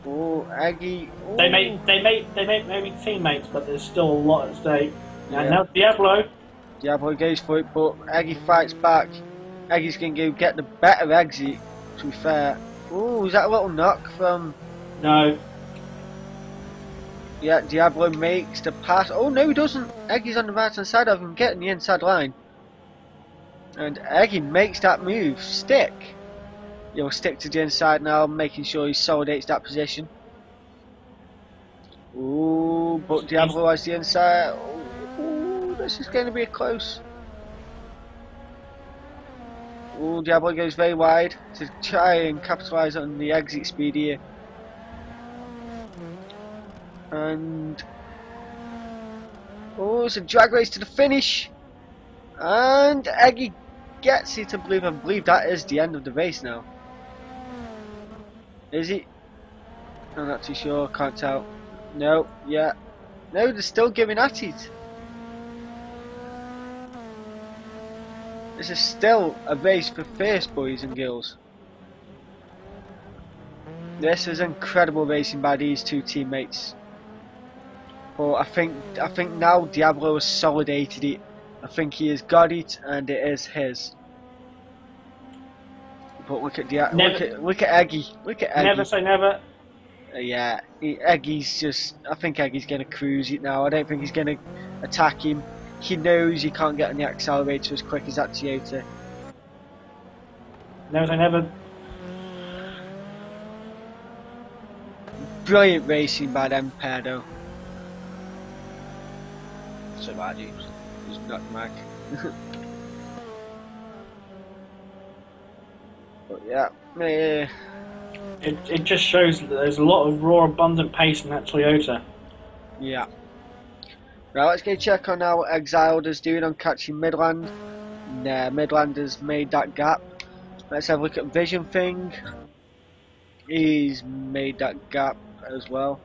[SPEAKER 1] Oh, Aggie. Ooh.
[SPEAKER 2] They may maybe teammates, but there's still a lot at stake.
[SPEAKER 1] Yeah.
[SPEAKER 2] And now Diablo.
[SPEAKER 1] Diablo goes for it, but Aggie fights back. Aggie's going to go get the better exit, to be fair. Oh, is that a little knock from...
[SPEAKER 2] No.
[SPEAKER 1] Yeah, Diablo makes the pass. Oh, no, he doesn't. Aggie's on the right hand side of him, getting the inside line. And Aggie makes that move. Stick. He'll stick to the inside now, making sure he solidates that position. Ooh, but Diablo has the inside. Ooh, this is going to be a close. Ooh, Diablo goes very wide to try and capitalise on the exit speed here. And oh, it's a drag race to the finish, and Aggie gets it. I believe that is the end of the race now. Is it? I'm not too sure. Can't tell. No. Yeah. No, they're still giving at it. This is still a race for first, boys and girls. This is incredible racing by these two teammates. But I think now Diablo has solidated it. I think he has got it, and it is his. But look at look at Aggie. Look at Aggie.
[SPEAKER 2] Never say never.
[SPEAKER 1] Yeah, Aggie's just. I think Aggie's gonna cruise it now. I don't think he's gonna attack him. He knows he can't get on the accelerator as quick as that Toyota.
[SPEAKER 2] Never say never.
[SPEAKER 1] Brilliant racing by them pair though. So bad, he's not Mac. But yeah,
[SPEAKER 2] it just shows that there's a lot of raw, abundant pace in that Toyota.
[SPEAKER 1] Yeah. Right, let's go check on how Exiled is doing on catching Midland. Nah, Midland has made that gap. Let's have a look at Vision Thing. He's made that gap as well.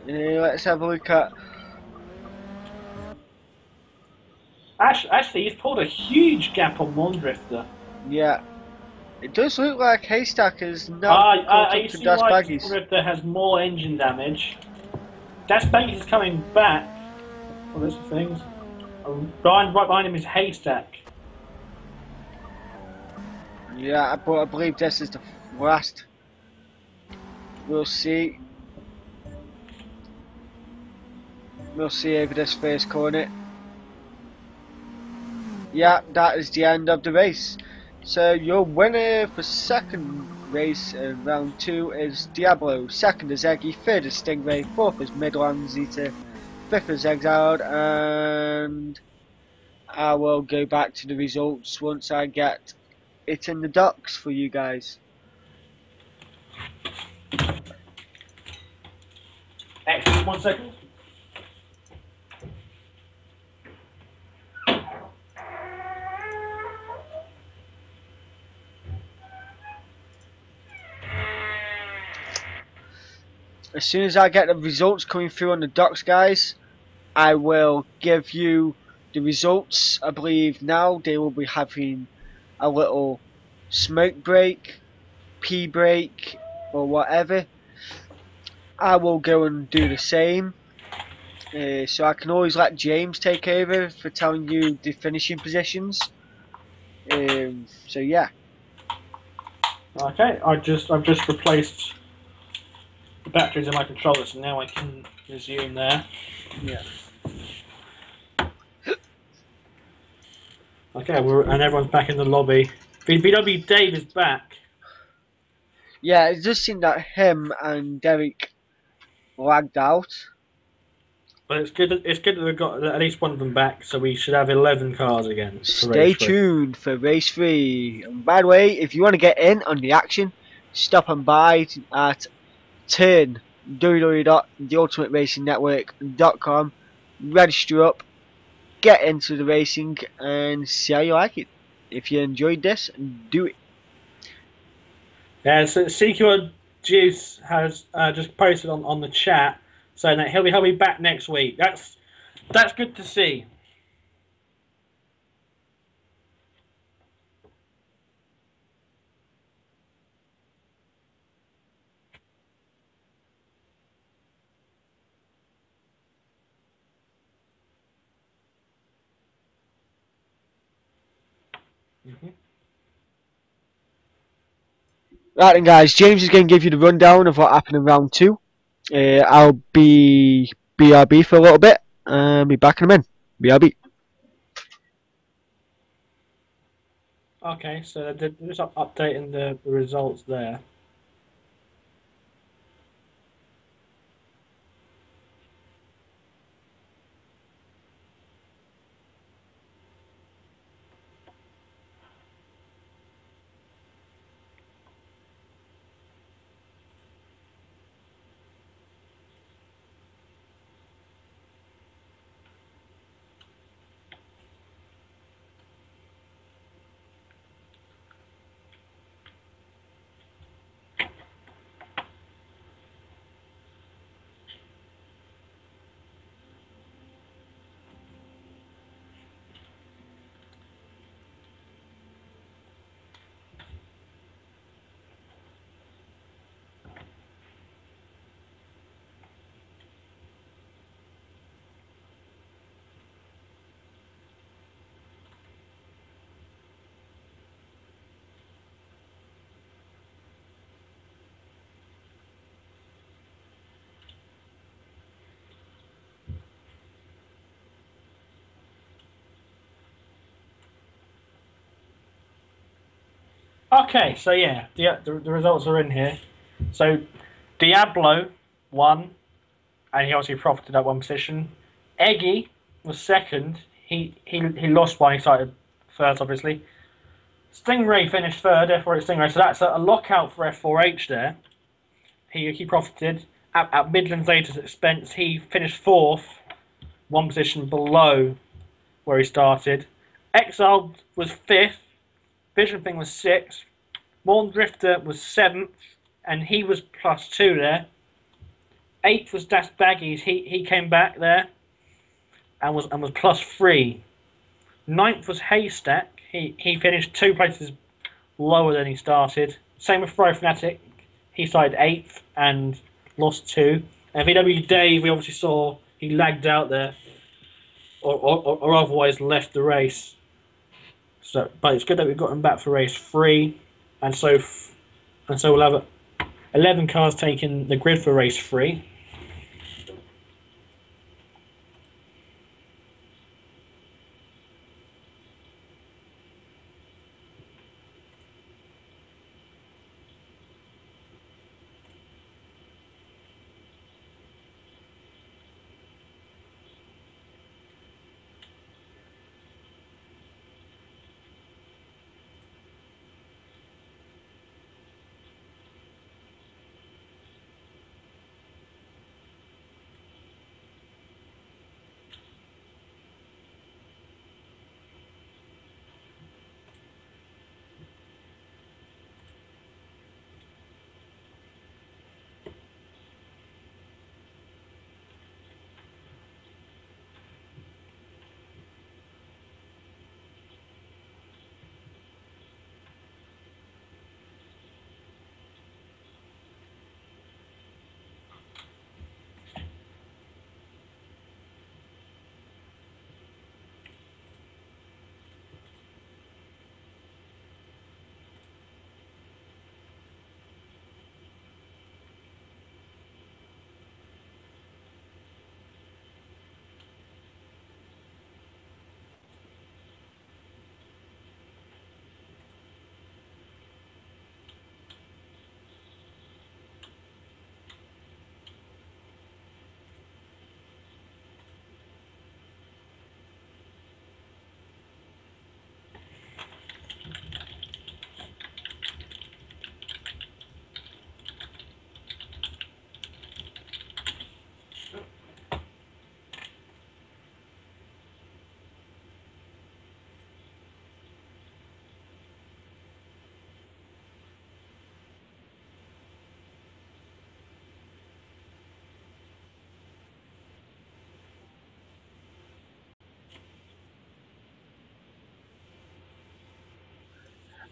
[SPEAKER 1] Let's have a look at...
[SPEAKER 2] Actually, he's pulled a huge gap on Mondrifter.
[SPEAKER 1] Yeah. It does look like Haystack is not caught up to Das Baggies.
[SPEAKER 2] Mondrifter has more engine damage. Das Baggies is coming back. Well, there's the things. Right behind him is Haystack.
[SPEAKER 1] Yeah, but I believe this is the last. We'll see. We'll see over this first corner. Yeah, that is the end of the race. So your winner for second race in round 2 is Diablo, second is Eggy, third is Stingray, fourth is Midland Zeta, fifth is Exiled, and I will go back to the results once I get it in the docs for you guys.
[SPEAKER 2] Excellent, 1 second.
[SPEAKER 1] As soon as I get the results coming through on the docs, guys, I will give you the results. I believe now they will be having a little smoke break, pee break, or whatever. I will go and do the same. So I can always let James take over for telling you the finishing positions. So yeah.
[SPEAKER 2] Okay, I've just replaced the batteries in my controller, so now I can resume there.
[SPEAKER 1] Yeah.
[SPEAKER 2] Okay, and everyone's back in the lobby. VW Dave is back.
[SPEAKER 1] Yeah, it does seem that him and Derek lagged out.
[SPEAKER 2] But it's good. It's good that we've got at least one of them back, so we should have 11 cars again.
[SPEAKER 1] Stay tuned for race 3. And by the way, if you want to get in on the action, stop and by at turn www.theultimateracing.network.com, register up, get into the racing, and see how you like it. If you enjoyed this, do it.
[SPEAKER 2] Yeah, so CQR Juice has just posted on the chat saying that he'll be back next week. That's good to see.
[SPEAKER 1] Right then guys, James is going to give you the rundown of what happened in round 2. I'll be BRB for a little bit and be back in a minute. BRB.
[SPEAKER 2] Okay, so they're just updating the results there. Okay, so yeah, the results are in here. So Diablo won, and he obviously profited that one position. Eggy was second. He lost one. He started first, obviously. Stingray finished third. F4H Stingray. So that's a lockout for F4H there. He profited at Midland Zeta's expense. He finished fourth, one position below where he started. Exile was fifth. Vision Thing was sixth. Morn Drifter was seventh, and he was +2 there. Eighth was Das Baggies. He came back there and was +3. Ninth was Haystack. He finished 2 places lower than he started. Same with Fry Fnatic. He started 8th and lost 2. And VW Dave, we obviously saw he lagged out there, or otherwise left the race. So, but it's good that we've got him back for race 3. And so And so we'll have 11 cars taking the grid for race 3.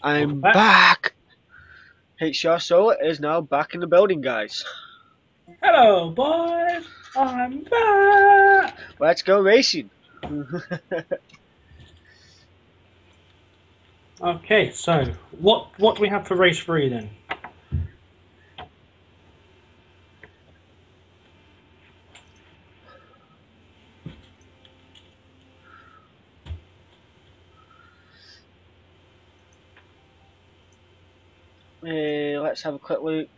[SPEAKER 1] I'm back! HR Solar is now back in the building, guys.
[SPEAKER 2] Hello, boys! I'm back!
[SPEAKER 1] Let's go racing!
[SPEAKER 2] Okay, so what do we have for race 3 then?
[SPEAKER 1] Let's have a quick look.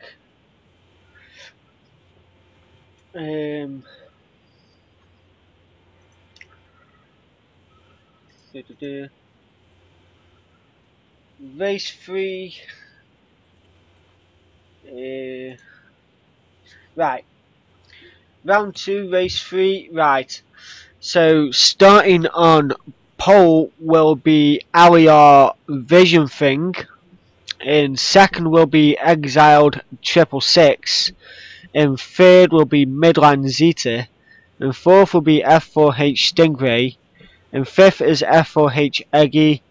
[SPEAKER 1] Race 3. Right. Round 2, race 3. Right. So starting on pole will be Aliar Vision Thing. In second will be Exiled 666. In third will be Midland Zeta. In fourth will be F4H Stingray. In fifth is F4H Eggy.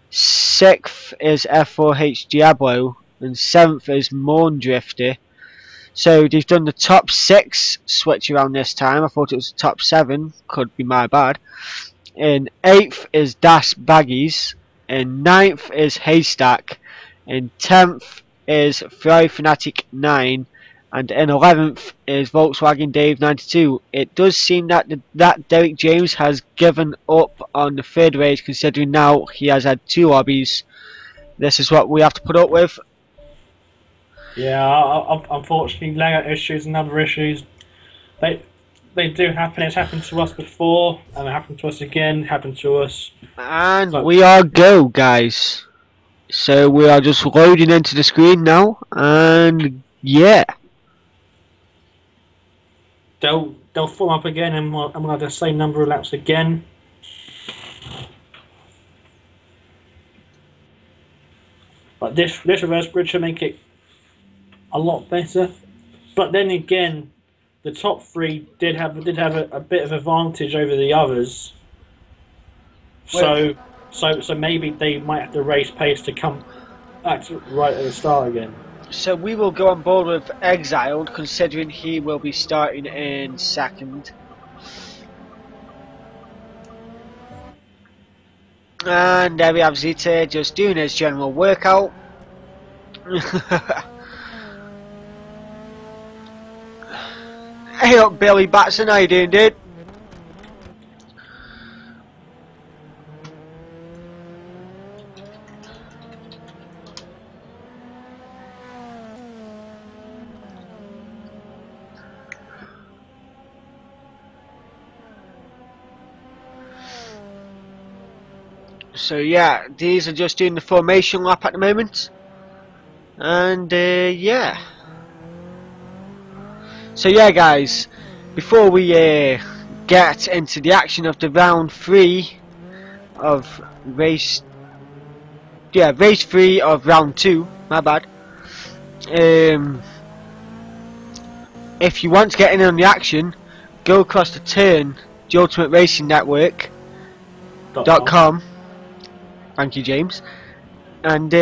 [SPEAKER 1] Sixth is F4H Diablo. And seventh is Morndrifter. So they've done the top 6 switch around this time. I thought it was the top 7. Could be my bad. In 8th is Das Baggies. In 9th is Haystack. In 10th is Ferrari Fanatic 9. And in 11th is Volkswagen Dave 92. It does seem that that Derek James has given up on the third race, considering now he has had 2 lobbies. This is what we have to put up with.
[SPEAKER 2] Yeah, unfortunately, layout issues and other issues, they do happen. It's happened to us before, and it happened to us again. Happened to us.
[SPEAKER 1] And
[SPEAKER 2] So,
[SPEAKER 1] we are go, guys. So we are just loading into the screen now, and yeah.
[SPEAKER 2] they'll form up again, and we'll have the same number of laps again. But this reverse bridge should make it a lot better. But then again, the top 3 did have a bit of advantage over the others. So maybe they might have to race pace to come back to right at the start again.
[SPEAKER 1] So we will go on board with Exiled, considering he will be starting in second. And there we have Zeta just doing his general workout. Hey up, Billy Batson, how you doing, dude? So yeah, these are just doing the formation lap at the moment, and yeah. So yeah, guys, before we get into the action of the round 3 of race 3 of round 2, my bad. If you want to get in on the action, go across the turn, the Ultimate Racing Network.com. Thank you, James. And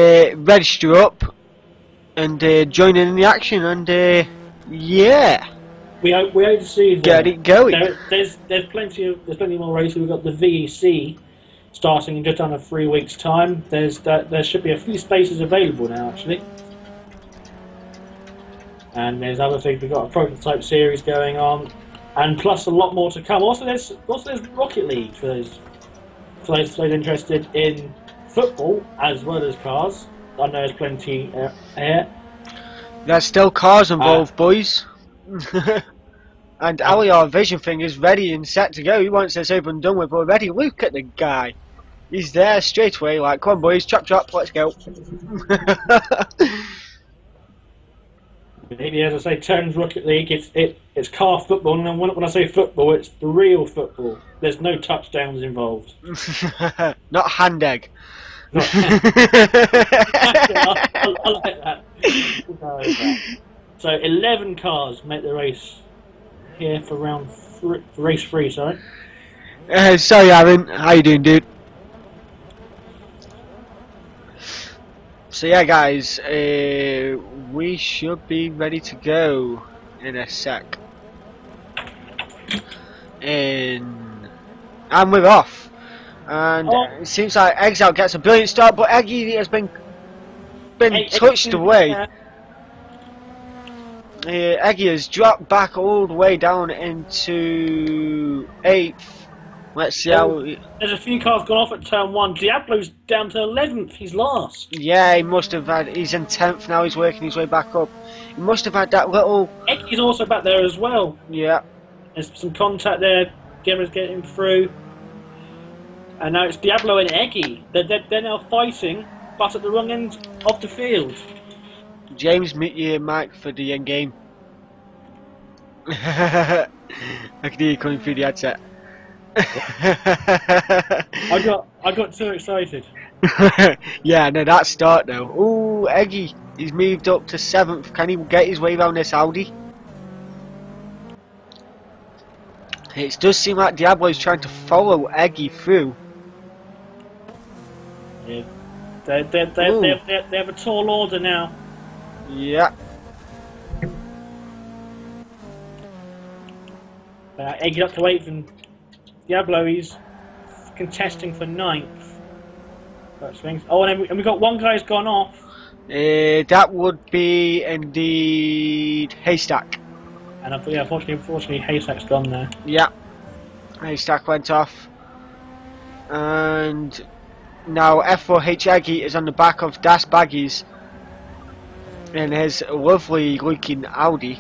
[SPEAKER 1] register up and join in the action, and yeah.
[SPEAKER 2] We hope to see
[SPEAKER 1] get it going.
[SPEAKER 2] There's plenty more races. We've got the VEC starting in just under 3 weeks' time. There should be a few spaces available now, actually. And there's other things. We've got a prototype series going on, and plus a lot more to come. Also, there's Rocket League for those interested in football as well as cars. I know there's plenty here.
[SPEAKER 1] There's still cars involved, boys. And Aliar Vision Thing is ready and set to go. He wants this over and done with already. Look at the guy. He's there straight away, like, come on, boys, chop chop, let's go.
[SPEAKER 2] Maybe, as I say, terms Rocket League, it's car football, and then when I say football, it's the real football. There's no touchdowns involved.
[SPEAKER 1] Not hand egg.
[SPEAKER 2] I like that. So 11 cars make the race here for race 3. Sorry.
[SPEAKER 1] Sorry, Aaron. How you doing, dude? So yeah, guys, we should be ready to go in a sec. And we're off. And it seems like Exile gets a brilliant start, but Eggy has been touched away. Eggy has dropped back all the way down into 8th. Let's see how.
[SPEAKER 2] There's a few cars gone off at turn 1. Diablo's down to 11th. He's last.
[SPEAKER 1] Yeah, he must have had. He's in 10th now. He's working his way back up. He must have had that little.
[SPEAKER 2] Eggy's also back there as well.
[SPEAKER 1] Yeah.
[SPEAKER 2] There's some contact there. Diablo's getting through. And now it's Diablo and Eggy. They're now fighting, but at the wrong end of the field.
[SPEAKER 1] James, mute your mic for the end game. I can hear you coming through the headset.
[SPEAKER 2] I got too excited.
[SPEAKER 1] Yeah, no, that start though. Ooh, Eggy, he's moved up to 7th. Can he get his way around this Audi? It does seem like Diablo's trying to follow Eggy through.
[SPEAKER 2] Yeah, they have a tall order now.
[SPEAKER 1] Yeah.
[SPEAKER 2] Eggy up to 8th, and Diablo, he's contesting for 9th. Oh, and we've got one guy's gone off.
[SPEAKER 1] That would be indeed Haystack.
[SPEAKER 2] And yeah, unfortunately, Haystack's gone there.
[SPEAKER 1] Yeah, Haystack went off, and now F4H Eggy is on the back of Das Baggies in his lovely looking Audi.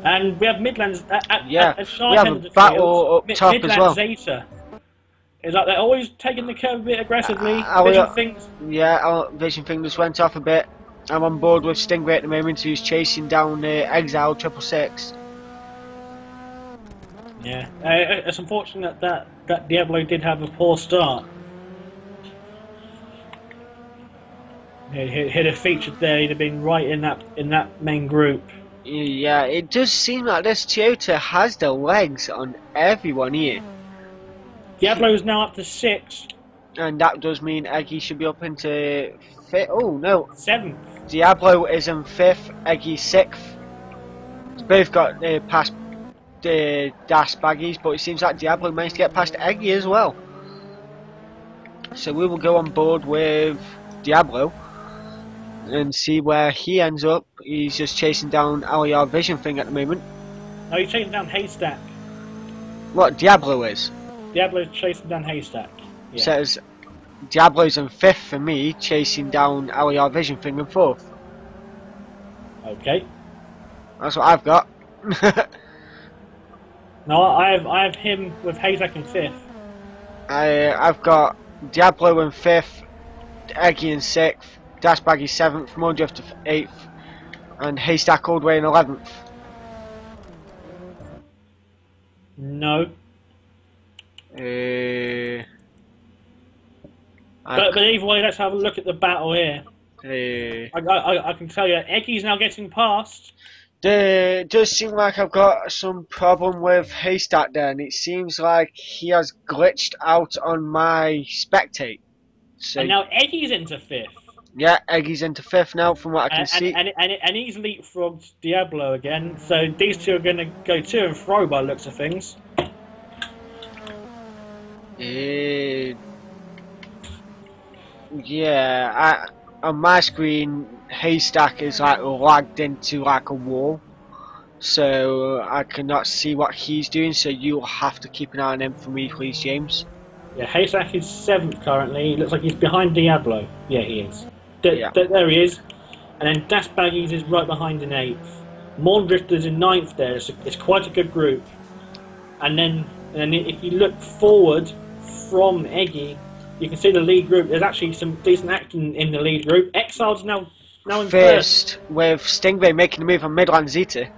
[SPEAKER 2] And we have Midlands at
[SPEAKER 1] we have a battle up top
[SPEAKER 2] Midlands
[SPEAKER 1] as well.
[SPEAKER 2] Zeta. It's like they're always taking the curve a bit aggressively.
[SPEAKER 1] Vision Thing just went off a bit. I'm on board with Stingray at the moment, who's chasing down Exile 666.
[SPEAKER 2] Yeah, it's unfortunate that Diablo did have a poor start. He'd have featured there. He'd have been right in that main group.
[SPEAKER 1] Yeah, it does seem like this Toyota has the legs on everyone here.
[SPEAKER 2] Diablo's now up to 6.
[SPEAKER 1] And that does mean Eggy should be up into 5th. Oh no,
[SPEAKER 2] 7th.
[SPEAKER 1] Diablo is in 5th, Eggy 6th. Both got past the Das Baggies, but it seems like Diablo managed to get past Eggy as well. So we will go on board with Diablo and see where he ends up. He's just chasing down Aliar Vision Thing at the moment.
[SPEAKER 2] No, he's chasing down Haystack.
[SPEAKER 1] What Diablo is?
[SPEAKER 2] Diablo's chasing down Haystack. Yeah.
[SPEAKER 1] Says Diablo's in 5th for me, chasing down LER Vision Thing in 4th.
[SPEAKER 2] Okay.
[SPEAKER 1] That's what I've got.
[SPEAKER 2] No, I have him with Haystack in 5th.
[SPEAKER 1] I've got Diablo in 5th, Eggy in 6th, Dashbaggy 7th, Mondrift 8th, and Haystack all the way in 11th.
[SPEAKER 2] No. But either way, let's have a look at the battle here. I can tell you, Eggy's now getting past.
[SPEAKER 1] It does seem like I've got some problem with Haystack there, and it seems like he has glitched out on my spectate. So,
[SPEAKER 2] and now Eggy's into 5th.
[SPEAKER 1] Yeah, Eggy's into 5th now from what I can see.
[SPEAKER 2] And he's leapfrogged Diablo again, so these two are going to go to and fro by the looks of things.
[SPEAKER 1] Yeah, on my screen, Haystack is like lagged into like a wall, so I cannot see what he's doing. So you'll have to keep an eye on him for me, please, James.
[SPEAKER 2] Yeah, Haystack is 7th currently. He looks like he's behind Diablo. Yeah, he is. There he is. And then Dashbaggies is right behind in 8th. Morndrifter's in 9th there. It's quite a good group. And then if you look forward from Eggy, you can see the lead group. There's actually some decent action in the lead group. Exile's now in
[SPEAKER 1] first, with Stingray making the move on Midland Zeta.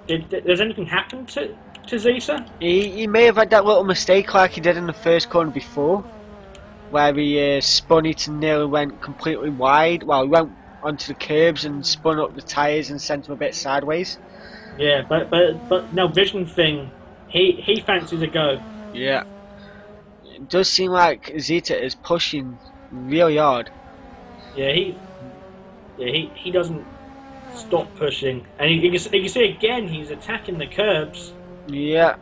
[SPEAKER 2] Does anything happen to Zeta?
[SPEAKER 1] He may have had that little mistake like he did in the first corner before, where he spun it and nearly went completely wide. Well, he went onto the curbs and spun up the tyres and sent him a bit sideways.
[SPEAKER 2] Yeah, but now Vision Thing, he fancies a go.
[SPEAKER 1] Yeah. It does seem like Zeta is pushing really hard.
[SPEAKER 2] Yeah, he doesn't stop pushing, and you can see again he's attacking the curbs.
[SPEAKER 1] Yeah,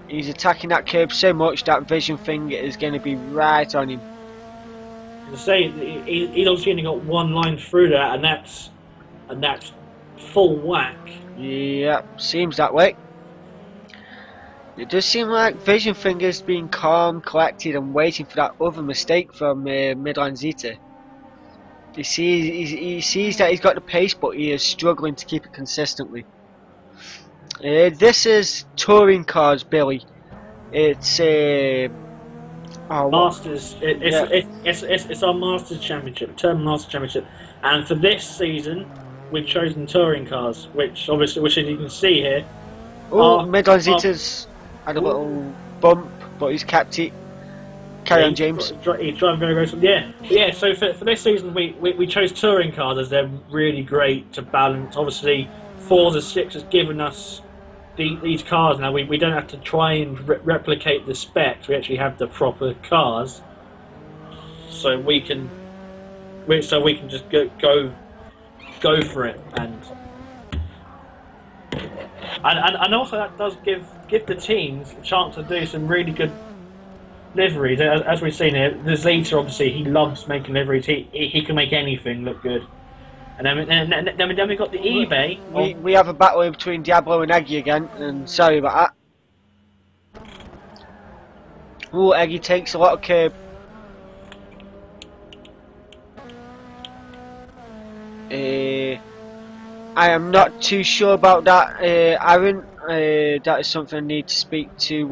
[SPEAKER 1] he's attacking that curb so much that Vision Thing is going to be right on him.
[SPEAKER 2] I say he's obviously only got one line through that, and that's full whack.
[SPEAKER 1] Yeah, seems that way. It does seem like Vision Thing is being calm, collected, and waiting for that other mistake from Midland Zeta. He sees that he's got the pace, but he is struggling to keep it consistently. This is touring cars, Billy. It's
[SPEAKER 2] Masters. It's our Masters Championship, Term Masters Championship, and for this season we've chosen touring cars, which as you can see here.
[SPEAKER 1] Oh, Midland Zeta's had a little bump, but he's kept it. Carry on, James.
[SPEAKER 2] He's driving very, very slowly. Yeah. So for this season, we chose touring cars as they're really great to balance. Obviously, Forza 6 has given us these cars now. We don't have to try and replicate the specs. We actually have the proper cars, so we can just go for it, and also that does give the teams a chance to do some really good liveries. As we've seen here, the Zeta, obviously he loves making liveries. He can make anything look good. And then we got the eBay.
[SPEAKER 1] We have a battle between Diablo and Eggy again, and sorry about that. Oh, Eggy takes a lot of curb. I am not too sure about that, Aaron. That is something I need to speak to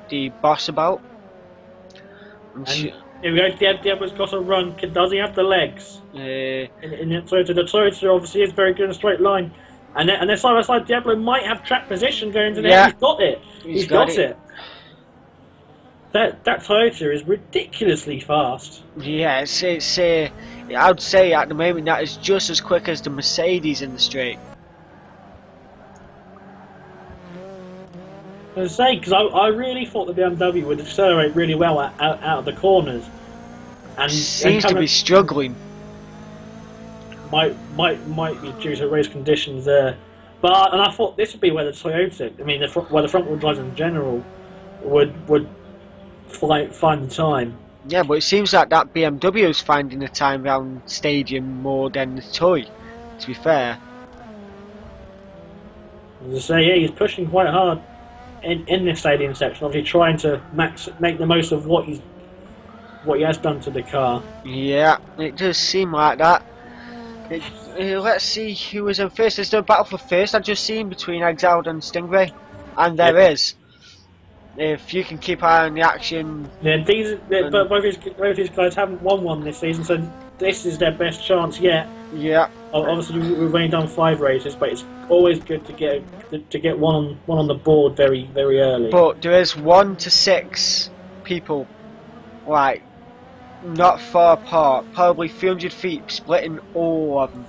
[SPEAKER 1] the boss about.
[SPEAKER 2] Here we go. Diablo's got a run. Does he have the legs? The Toyota obviously is very good in a straight line. And then side by side, Diablo might have track position going to the end. He's got it. He's got it. That Toyota is ridiculously fast.
[SPEAKER 1] Yeah, it's I would say at the moment that is just as quick as the Mercedes in the straight.
[SPEAKER 2] I was saying, because I really thought the BMW would accelerate really well out of the corners. And
[SPEAKER 1] seems to be struggling.
[SPEAKER 2] Might be due to race conditions there. But I thought this would be where the Toyota, where the front wheel drives in general, would find the time.
[SPEAKER 1] Yeah, but it seems like that BMW is finding the time around stadium more than the Toy, to be fair.
[SPEAKER 2] As I say, yeah, he's pushing quite hard in this stadium section, obviously trying to make the most of what he has done to the car.
[SPEAKER 1] Yeah, it does seem like that. Let's see who was in first. Is there a battle for first? I've just seen between Exiled and Stingray, and there is. If you can keep eye on the action.
[SPEAKER 2] Yeah, but both these guys haven't won one this season, so this is their best chance yet.
[SPEAKER 1] Yeah.
[SPEAKER 2] Obviously, we've only done 5 races, but it's always good to get one on the board very, very early.
[SPEAKER 1] But there is 1 to 6 people, like, not far apart, probably 300 feet, splitting all of them,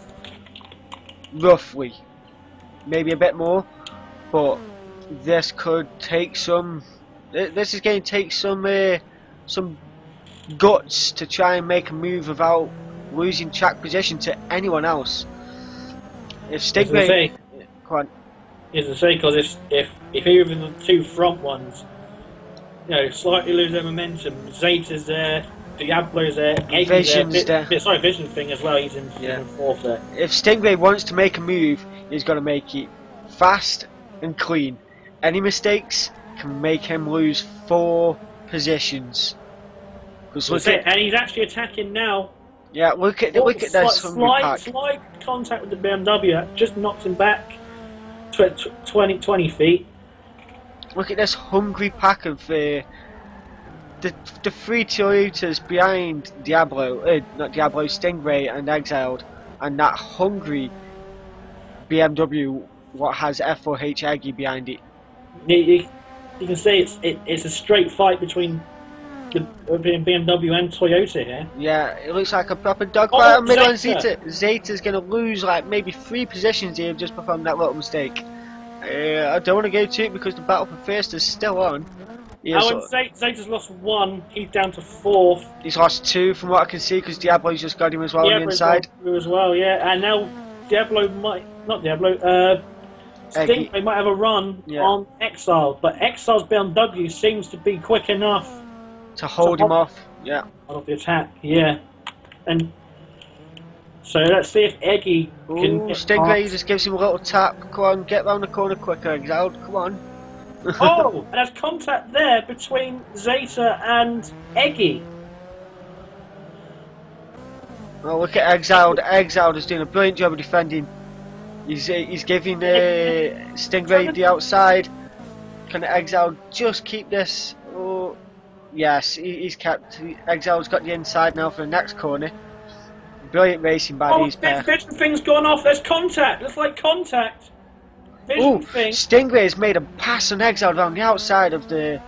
[SPEAKER 1] roughly, maybe a bit more. But this could take some. This is going to take some guts to try and make a move without losing track position to anyone else. If Stingray, come on.
[SPEAKER 2] As I say, because if either of the 2 front ones, slightly lose their momentum, Zeta's there, Diablo's there,
[SPEAKER 1] Vision's there.
[SPEAKER 2] Vision thing as well. He's in 4th there.
[SPEAKER 1] If Stingray wants to make a move, he's got to make it fast and clean. Any mistakes can make him lose 4 positions.
[SPEAKER 2] And he's actually attacking now.
[SPEAKER 1] Yeah, look at this
[SPEAKER 2] slight contact with the BMW, just knocked him back 20 feet.
[SPEAKER 1] Look at this hungry pack of the 3 Toyotas behind Diablo, not Diablo, Stingray and Exiled, and that hungry BMW what has F4H Eggy behind it.
[SPEAKER 2] You can see it's a straight fight between BMW and Toyota here.
[SPEAKER 1] Yeah, it looks like a proper dogfight. Middle and Zeta. Zeta's going to lose like maybe 3 positions here just from that little mistake. I don't want to go to it because the battle for first is still on.
[SPEAKER 2] Zeta's lost 1. He's down to 4th.
[SPEAKER 1] He's lost 2 from what I can see because Diablo's just got him as well on the inside.
[SPEAKER 2] As well, yeah. And now Stingray might have a run on Exile, but Exile's BMW seems to be quick enough
[SPEAKER 1] to hold him off. Yeah.
[SPEAKER 2] Of the attack, yeah. And so let's see if Eggy can.
[SPEAKER 1] Stingray just gives him a little tap. Come on, get round the corner quicker, Exiled. Come on.
[SPEAKER 2] Oh, and there's contact there between Zeta and Eggy.
[SPEAKER 1] Oh, look at Exiled. Exiled is doing a brilliant job of defending. He's giving Stingray the outside. Can Exiled just keep this? Oh, yes, he's kept. Exile's got the inside now for the next corner. Brilliant racing by these pair.
[SPEAKER 2] Vision thing's gone off. There's contact. Looks like contact. Vision thing.
[SPEAKER 1] Stingray has made a pass on Exiled around the outside of the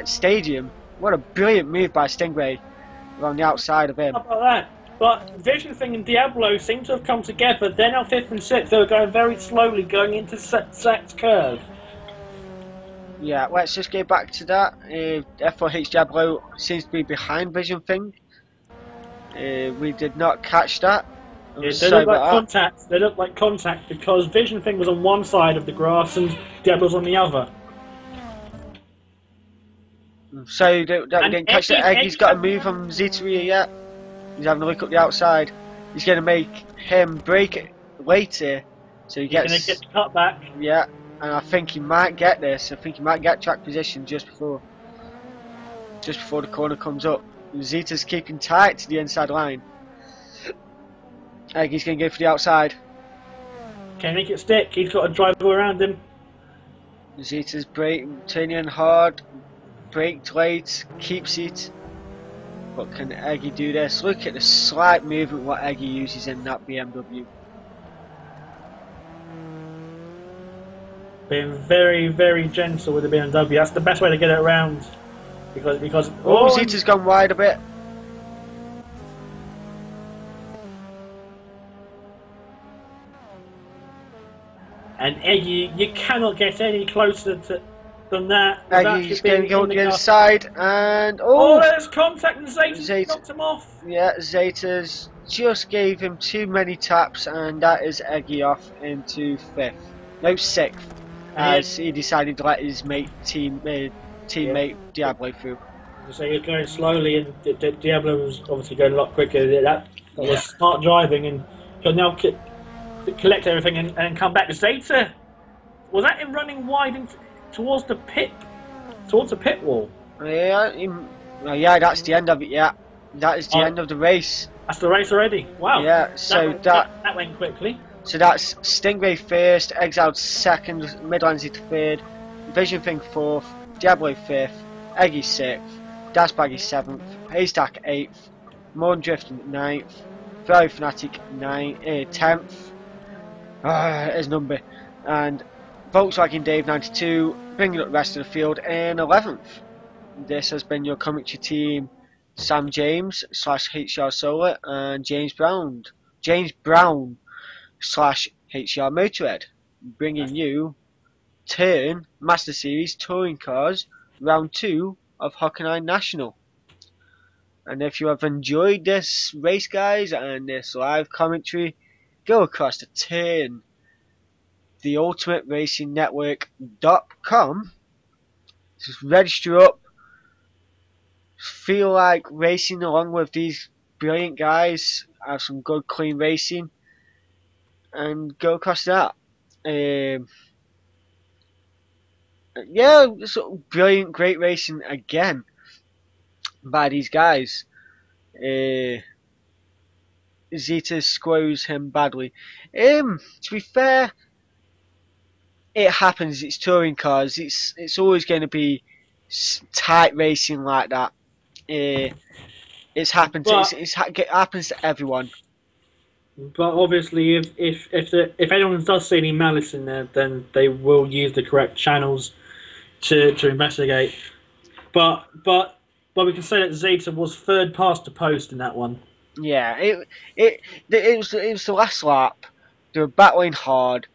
[SPEAKER 1] stadium. What a brilliant move by Stingray around the outside of him.
[SPEAKER 2] How about that? But Vision Thing and Diablo seem to have come together. They're now 5th and 6th. They were going very slowly, going into Zach's curve.
[SPEAKER 1] Yeah, let's just get back to that. F4H Diablo seems to be behind Vision Thing. We did not catch that.
[SPEAKER 2] Yeah, they look like contact. They look like contact because Vision Thing was on one side of the grass and Diablo's on the other.
[SPEAKER 1] So we didn't catch that. Eggy's got a move from Zeteria yet. He's having a look up the outside. He's going to make him break it later, so he's going to
[SPEAKER 2] get the cut back.
[SPEAKER 1] Yeah, and I think he might get this. I think he might get track position just before the corner comes up. Zeta's keeping tight to the inside line. Eggy's going to go for the outside.
[SPEAKER 2] Can he make it stick? He's got to drive around him.
[SPEAKER 1] Zeta's turning in hard, braked late, keeps it. But can Eggy do this? Look at the slight movement what Eggy uses in that BMW.
[SPEAKER 2] Being very, very gentle with the BMW. That's the best way to get it around. Because
[SPEAKER 1] Zeta's gone wide a bit.
[SPEAKER 2] And Eggy, you cannot get any closer than that.
[SPEAKER 1] Eggy's going to go on the inside, and
[SPEAKER 2] there's contact, and Zeta knocked him off.
[SPEAKER 1] Yeah, Zeta's just gave him too many taps, and that is Eggy off into 5th. No, 6th, as he decided to let his teammate Diablo through.
[SPEAKER 2] So he was going slowly, and Diablo was obviously going a lot quicker. That was smart driving, and he'll now collect everything and come back to Zeta. Was that him running wide towards the pit wall?
[SPEAKER 1] Yeah, yeah, that's the end of it. Yeah, that is the
[SPEAKER 2] Oh,
[SPEAKER 1] end of the race.
[SPEAKER 2] that's the race already. Wow.
[SPEAKER 1] Yeah, so
[SPEAKER 2] that went quickly.
[SPEAKER 1] So that's Stingray first, Exiled second, Midlands third, Vision Thing fourth, Diablo fifth, Eggy sixth, Dasbaggy seventh, Haystack eighth, Morndrift ninth, Ferrari Fanatic 10th, his number, and Volkswagen Dave 92, bringing up the rest of the field in 11th. This has been your commentary team, Sam James / HR Solar and James Brown / HR Motorhead, bringing you Turn Master Series Touring Cars Round 2 of Hockenheim National. And if you have enjoyed this race, guys, and this live commentary, go across to Turn, theultimateracing.network.com, just register up, feel like racing along with these brilliant guys, have some good clean racing, and go across that. Yeah, so brilliant, great racing again by these guys. Zeta squoze him badly. To be fair, it happens. It's touring cars. It's always going to be tight racing like that. It's happened. It happens to everyone.
[SPEAKER 2] But obviously, if anyone does see any malice in there, then they will use the correct channels to investigate. But we can say that Zeta was third past the post in that one.
[SPEAKER 1] Yeah, it was the last lap. They were battling hard.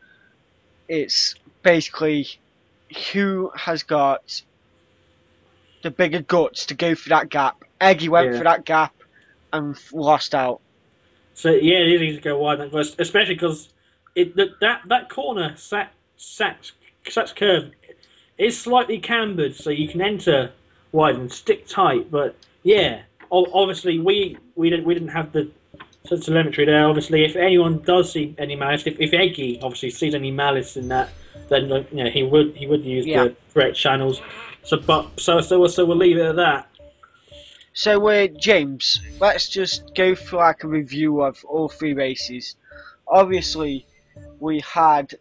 [SPEAKER 1] It's basically who has got the bigger guts to go for that gap. Eggy went for that gap and lost out.
[SPEAKER 2] So yeah, it is easy to go wide, especially because that corner Sachs curve is slightly cambered, so you can enter wide and stick tight. But yeah, obviously we didn't have the telemetry there. Obviously, if anyone does see any malice, if Eggy obviously sees any malice in that, then he would use the correct channels. So we'll leave it at that.
[SPEAKER 1] So James, let's just go through like a review of all three races. Obviously, we had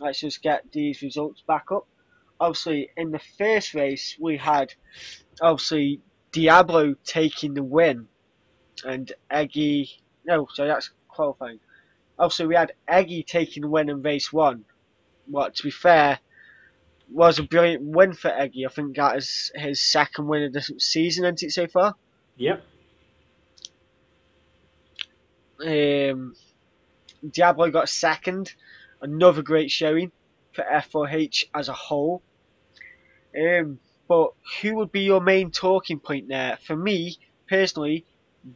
[SPEAKER 1] let's just get these results back up. Obviously, in the first race, we had obviously Diablo taking the win, and Eggy. No, sorry, that's qualifying. Obviously, we had Eggy taking the win in race one. But to be fair, was a brilliant win for Eggy. I think that is his second win of the season, isn't it, so far?
[SPEAKER 2] Yep.
[SPEAKER 1] Diablo got second. Another great showing for F4H as a whole. But who would be your main talking point there? For me, personally,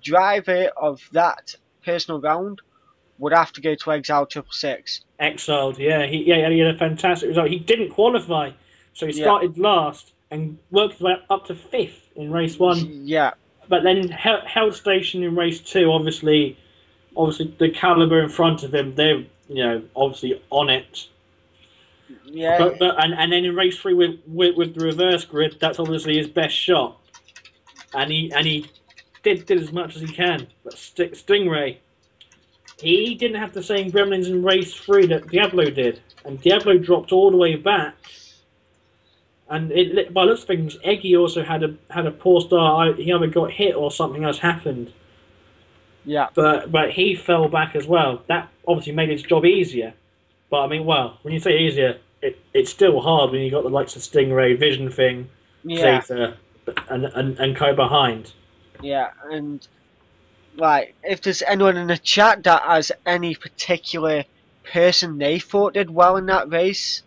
[SPEAKER 1] driver of that personal round would have to go to Exile 666.
[SPEAKER 2] Exiled, yeah. He had a fantastic result. He didn't qualify, so he started last and worked his way up to 5th in race 1.
[SPEAKER 1] Yeah.
[SPEAKER 2] But then held station in race 2, obviously the caliber in front of him, they're obviously on it.
[SPEAKER 1] Yeah.
[SPEAKER 2] But then in race 3 with the reverse grid, that's obviously his best shot. And he did as much as he can. But Stingray, he didn't have the same gremlins in race 3 that Diablo did. And Diablo dropped all the way back. And by looks of things, Eggy also had a poor start. He either got hit or something else happened.
[SPEAKER 1] Yeah.
[SPEAKER 2] But he fell back as well. That obviously made his job easier. But I mean, well, when you say easier, it's still hard when you got the likes of Stingray, Vision Thing, Zeta, and co behind.
[SPEAKER 1] Yeah, and like if there's anyone in the chat that has any particular person they thought did well in that race,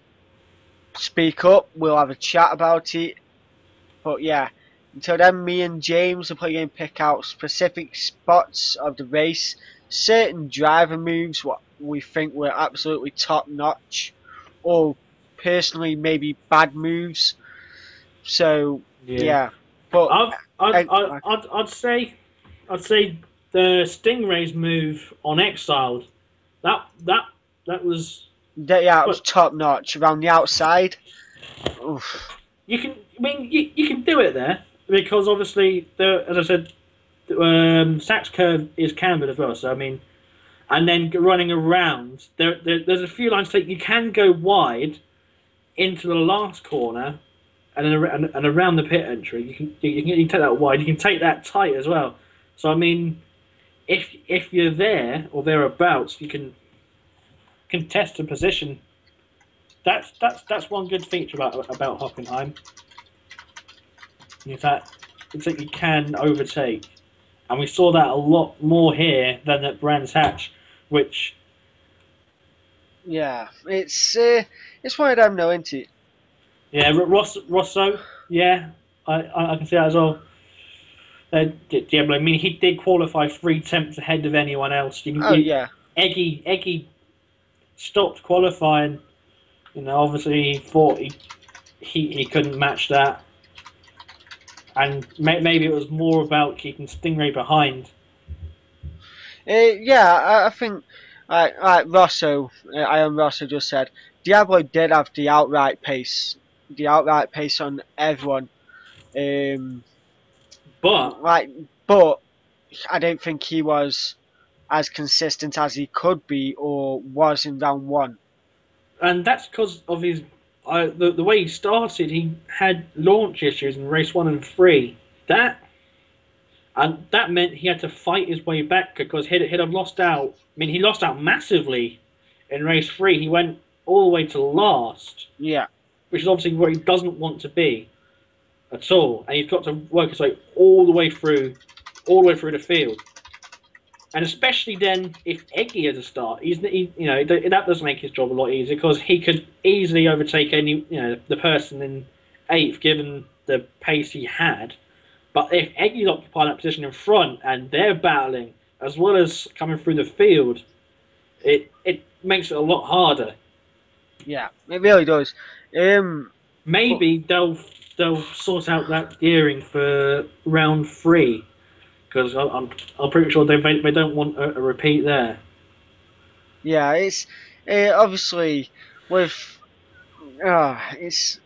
[SPEAKER 1] speak up. We'll have a chat about it. But yeah, until then, me and James are probably going to pick out specific spots of the race, certain driver moves, what we think were absolutely top notch, or personally maybe bad moves. So yeah, but
[SPEAKER 2] I'd say the Stingray's move on Exiled, that was
[SPEAKER 1] Yeah, it was
[SPEAKER 2] But
[SPEAKER 1] top notch around the outside. Oof.
[SPEAKER 2] you can, I mean, you can do it there because obviously, as I said, Sachs curve is cambered as well. So I mean, and then running around, there's a few lines that you can go wide into the last corner and then and around the pit entry. You can take that wide. You can take that tight as well. So I mean, if you're there or thereabouts, you can contest a position. That's one good feature about Hockenheim. In fact, it's that you can overtake, and we saw that a lot more here than at Brands Hatch, which
[SPEAKER 1] Yeah, it's one of them, no, isn't it?
[SPEAKER 2] yeah, Rosso, yeah, I can see that as well. Diablo, I mean, he did qualify 3 tenths ahead of anyone else.
[SPEAKER 1] Oh yeah,
[SPEAKER 2] Eggy stopped qualifying. You know, obviously he thought he couldn't match that, and maybe it was more about keeping Stingray behind.
[SPEAKER 1] yeah. I think like Rosso, Iron Rosso just said, Diablo did have the outright pace on everyone. Um,
[SPEAKER 2] But
[SPEAKER 1] like, but I don't think he was as consistent as he could be or was in round one.
[SPEAKER 2] and that's because of his the way he started. He had launch issues in race 1 and 3. That meant he had to fight his way back because he'd have lost out. I mean, he lost out massively in race 3. He went all the way to last,
[SPEAKER 1] Yeah,
[SPEAKER 2] which is obviously where he doesn't want to be at all. And he's got to work his way all the way through the field. And especially then, if Eggy has a start, that does make his job a lot easier because he could easily overtake the person in 8th given the pace he had. But if Eggy's occupying that position in front and they're battling as well as coming through the field, it makes it a lot harder.
[SPEAKER 1] yeah, it really does.
[SPEAKER 2] Maybe they'll sort out that gearing for round 3 because I'm pretty sure they don't want a repeat there.
[SPEAKER 1] Yeah, it's obviously with it's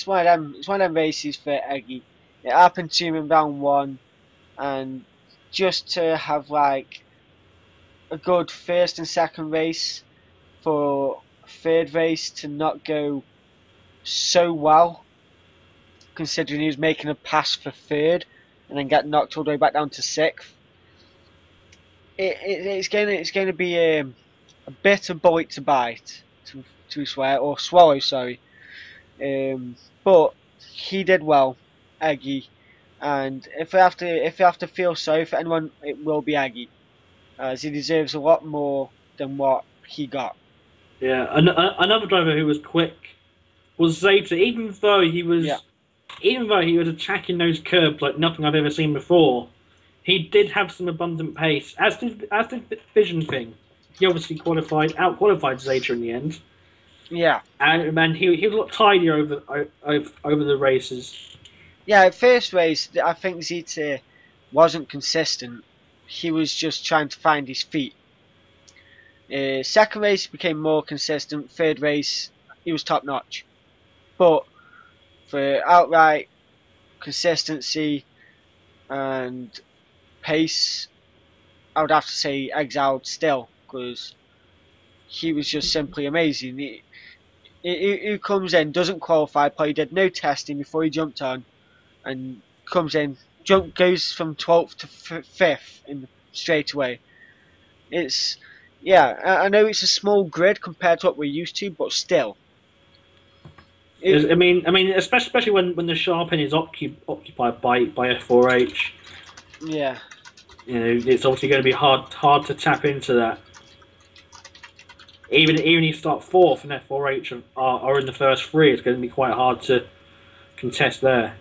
[SPEAKER 1] one of them races for Eggy. It happened to him in round one, and just to have like a good first and second race for third race to not go so well, considering he was making a pass for third and then get knocked all the way back down to sixth. It's going to be a bitter bullet to bite, to swear or swallow. Sorry, but he did well, Eggy, and if I have to feel sorry for anyone, it will be Eggy, as he deserves a lot more than what he got.
[SPEAKER 2] Yeah, another driver who was quick was Zeta.
[SPEAKER 1] Yeah,
[SPEAKER 2] Even though he was attacking those curbs like nothing I've ever seen before, he did have some abundant pace. As did Vision Thing. He obviously out qualified Zeta in the end,
[SPEAKER 1] yeah,
[SPEAKER 2] and man, he was a lot tidier over the races.
[SPEAKER 1] yeah. First race, I think Zeta wasn't consistent. He was just trying to find his feet. Second race became more consistent. Third race, he was top notch. But for outright consistency and pace, I would have to say Exiled still, because he was just simply amazing. He comes in, doesn't qualify, probably did no testing before he jumped on, and comes in, goes from 12th to 5th in straight away. It's I know it's a small grid compared to what we're used to, but still.
[SPEAKER 2] I mean, especially when the sharp end is occupied by F4H.
[SPEAKER 1] Yeah.
[SPEAKER 2] You know, it's obviously going to be hard to tap into that. Even if you start 4th and F4H are in the first 3, it's going to be quite hard to contest there.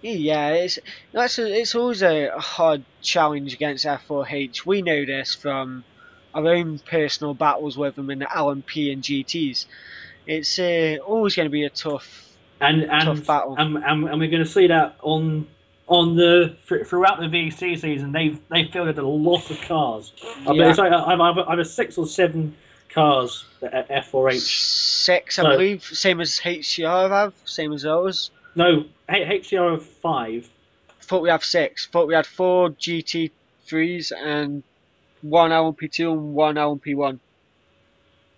[SPEAKER 1] Yeah, it's always a hard challenge against F4H. We know this from our own personal battles with them in the LMP and GTs. It's always going to be a tough battle.
[SPEAKER 2] And we're going to see that on throughout the VC season. They've fielded a lot of cars. I bet
[SPEAKER 1] Yeah,
[SPEAKER 2] it's like either 6 or 7 cars at F4H.
[SPEAKER 1] 6, I
[SPEAKER 2] So
[SPEAKER 1] believe. Same as HCR have. Same as those.
[SPEAKER 2] no, HCR have 5.
[SPEAKER 1] Thought we have 6. Thought we had 4 GT3s and 1 LMP2 and 1 LMP1.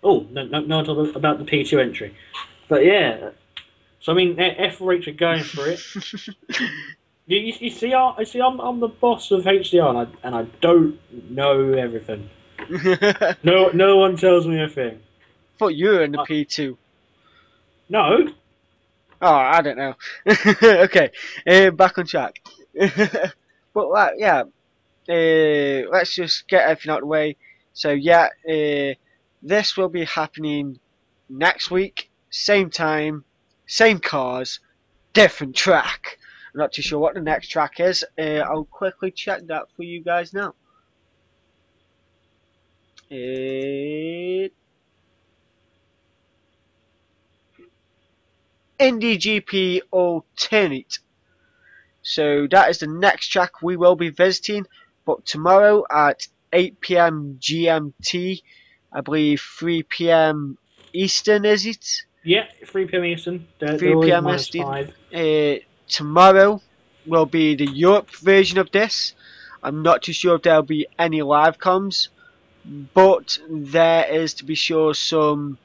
[SPEAKER 2] Oh, no, talk about the P2 entry. But yeah, so I mean, F4H are going for it. You see, I'm the boss of HDR, and I don't know everything. No one tells me a thing.
[SPEAKER 1] Thought you were in the
[SPEAKER 2] Uh,
[SPEAKER 1] P2.
[SPEAKER 2] no,
[SPEAKER 1] Oh, I don't know. Okay, back on track. But yeah, let's just get everything out of the way. So yeah, this will be happening next week, same time, same cars, different track. I'm not too sure what the next track is. I'll quickly check that for you guys now. IndyGP Alternate. So that is the next track we will be visiting. But tomorrow at 8 p.m. GMT, I believe 3 p.m. Eastern, is it?
[SPEAKER 2] yeah, 3 p.m. Eastern. They're
[SPEAKER 1] 3
[SPEAKER 2] always
[SPEAKER 1] p.m.
[SPEAKER 2] minus
[SPEAKER 1] Eastern.
[SPEAKER 2] 5.
[SPEAKER 1] Tomorrow will be the Europe version of this. I'm not too sure if there'll be any live comms, but there is, to be sure, some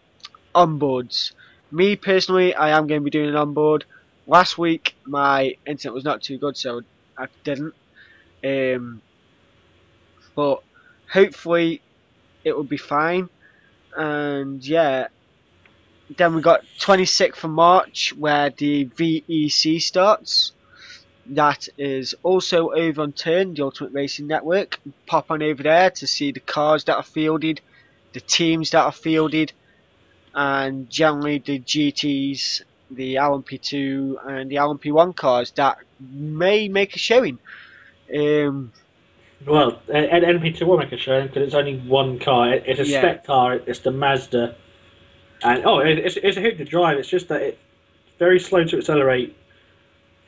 [SPEAKER 1] onboards. Me personally, I am going to be doing an onboard. Last week my internet was not too good, so I didn't. But hopefully it will be fine. And yeah, then we got 26th of March where the VEC starts. That is also over on Turn, the Ultimate Racing Network. Pop on over there to see the cars that are fielded, the teams that are fielded, and generally the GTs, the LMP2 and the LMP1 cars that may make a showing.
[SPEAKER 2] Well, NP2 will make a show because it's only one car. It's a
[SPEAKER 1] Yeah,
[SPEAKER 2] spec car. It's the Mazda, and it's a hoot to drive. It's just that it's very slow to accelerate,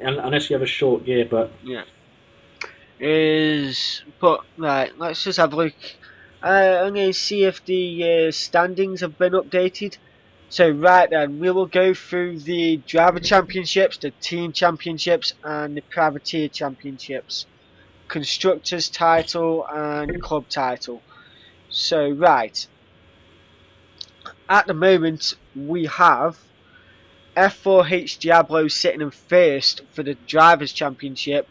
[SPEAKER 2] unless you have a short gear. But
[SPEAKER 1] yeah. But right, let's just have a look. I'm going to see if the standings have been updated. So right then, we will go through the driver championships, the team championships, and the privateer championships, constructors title and club title. So right, at the moment we have F4H Diablo sitting in first for the drivers championship,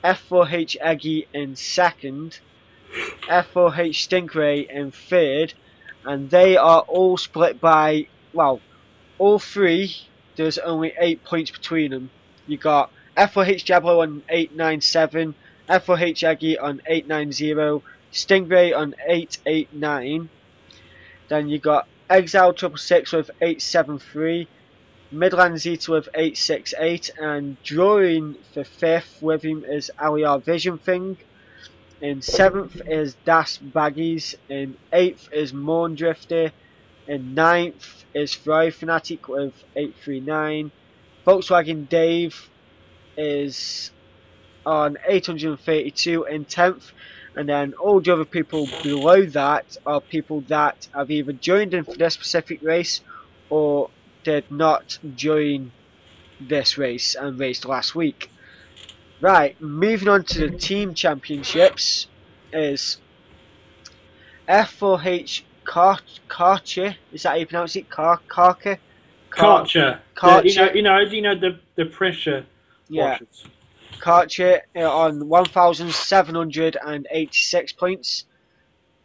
[SPEAKER 1] F4H Eggy in second, F4H Stingray in third, and they are all split by, well, all three, there's only 8 points between them. You got F4H Diablo on 897, F4H Eggy on 890, Stingray on 889. Then you got Exile 666 with 873, Midland Zeta with 868, and drawing for 5th with him is Aliar Vision Thing. In 7th is Das Baggies, in 8th is Morn Drifter, in 9th is Ferrari Fanatic with 839. Volkswagen Dave is on 832 in 10th, and then all the other people below that are people that have either joined in for this specific race or did not join this race and raced last week. Right, moving on to the team championships is F4H Karcher. Is that how you pronounce it? Karcher?
[SPEAKER 2] Karcher,
[SPEAKER 1] Karcher.
[SPEAKER 2] you know the pressure
[SPEAKER 1] Yeah.
[SPEAKER 2] washers.
[SPEAKER 1] Karcher on 1,786 points.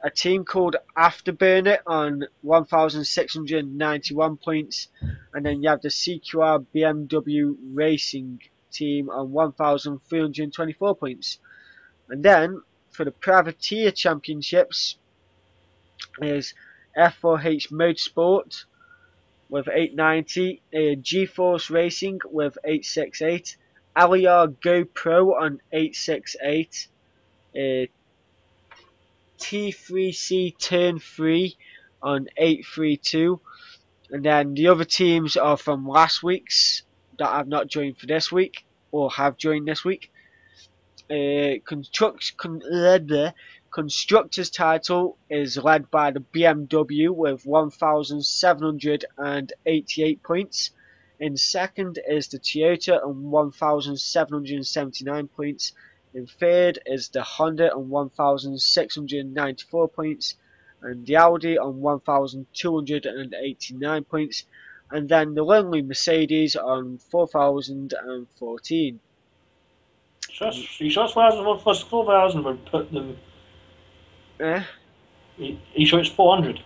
[SPEAKER 1] A team called Afterburner on 1,691 points. And then you have the CQR BMW Racing team on 1,324 points. And then for the Privateer Championships is F4H Motorsport with 890, GeForce Racing with 868, Aliar GoPro on 868, T3C Turn 3 on 832, and then the other teams are from last week's that have not joined for this Constructors title is led by the BMW with 1,788 points. In second is the Toyota on 1,779 points. In third is the Honda on 1,694 points. And the Audi on 1,289 points. And then the lonely Mercedes on 4,014.
[SPEAKER 2] You sure it's 4,000 would put them. You sure it's 400?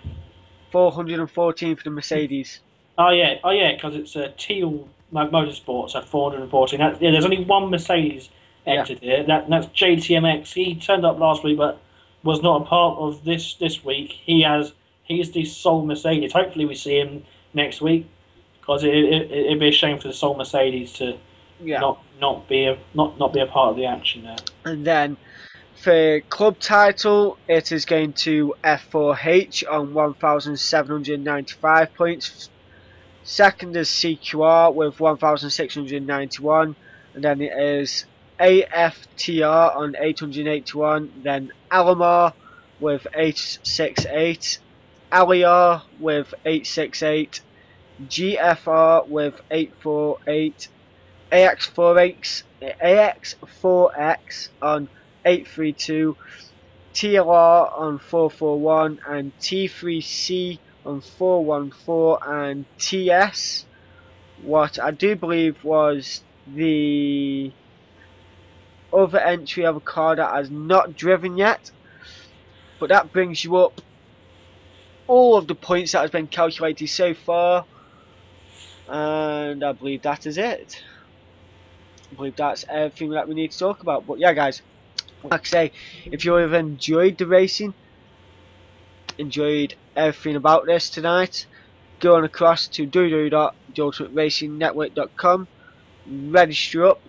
[SPEAKER 1] 414 for the Mercedes.
[SPEAKER 2] Oh yeah, because it's a Teal Motorsports at 414. There's only one Mercedes entered here. That's JTMX. He turned up last week, but was not a part of this week. He's the sole Mercedes. Hopefully, we see him next week, because it'd be a shame for the sole Mercedes to not be a part of the action there.
[SPEAKER 1] And then for club title, it is going to F4H on 1,795 points. Second is CQR with 1,691, and then it is AFTR on 881, then Alamar with 868, Aliar with 868, GFR with 848, AX4X on 832, TLR on 441, and T3C on 414, and TS, what I do believe was the other entry of a car that has not driven yet. But that brings you up all of the points that has been calculated so far, and I believe that is it. I believe that's everything that we need to talk about. But yeah, guys, like I say, if you have enjoyed the racing, enjoyed everything about this tonight, go on across to www.theultimateracingnetwork.com, register up,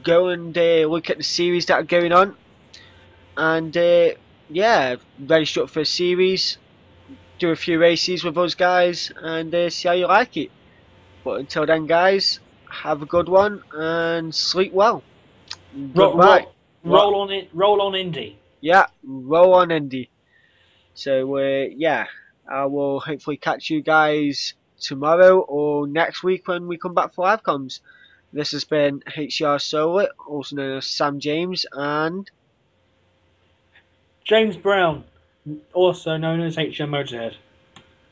[SPEAKER 1] go and look at the series that are going on, and yeah, register up for a series, do a few races with us guys, and see how you like it. But until then, guys, have a good one and sleep well. Goodbye.
[SPEAKER 2] Roll on Indy.
[SPEAKER 1] Yeah, roll on Indy. So yeah, I will hopefully catch you guys tomorrow or next week when we come back for live comms. This has been HCR Solar, also known as Sam James, and
[SPEAKER 2] James Brown, also known as HM Motorhead.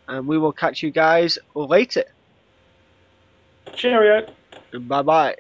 [SPEAKER 1] And we will catch you guys later.
[SPEAKER 2] Cheerio.
[SPEAKER 1] And bye bye.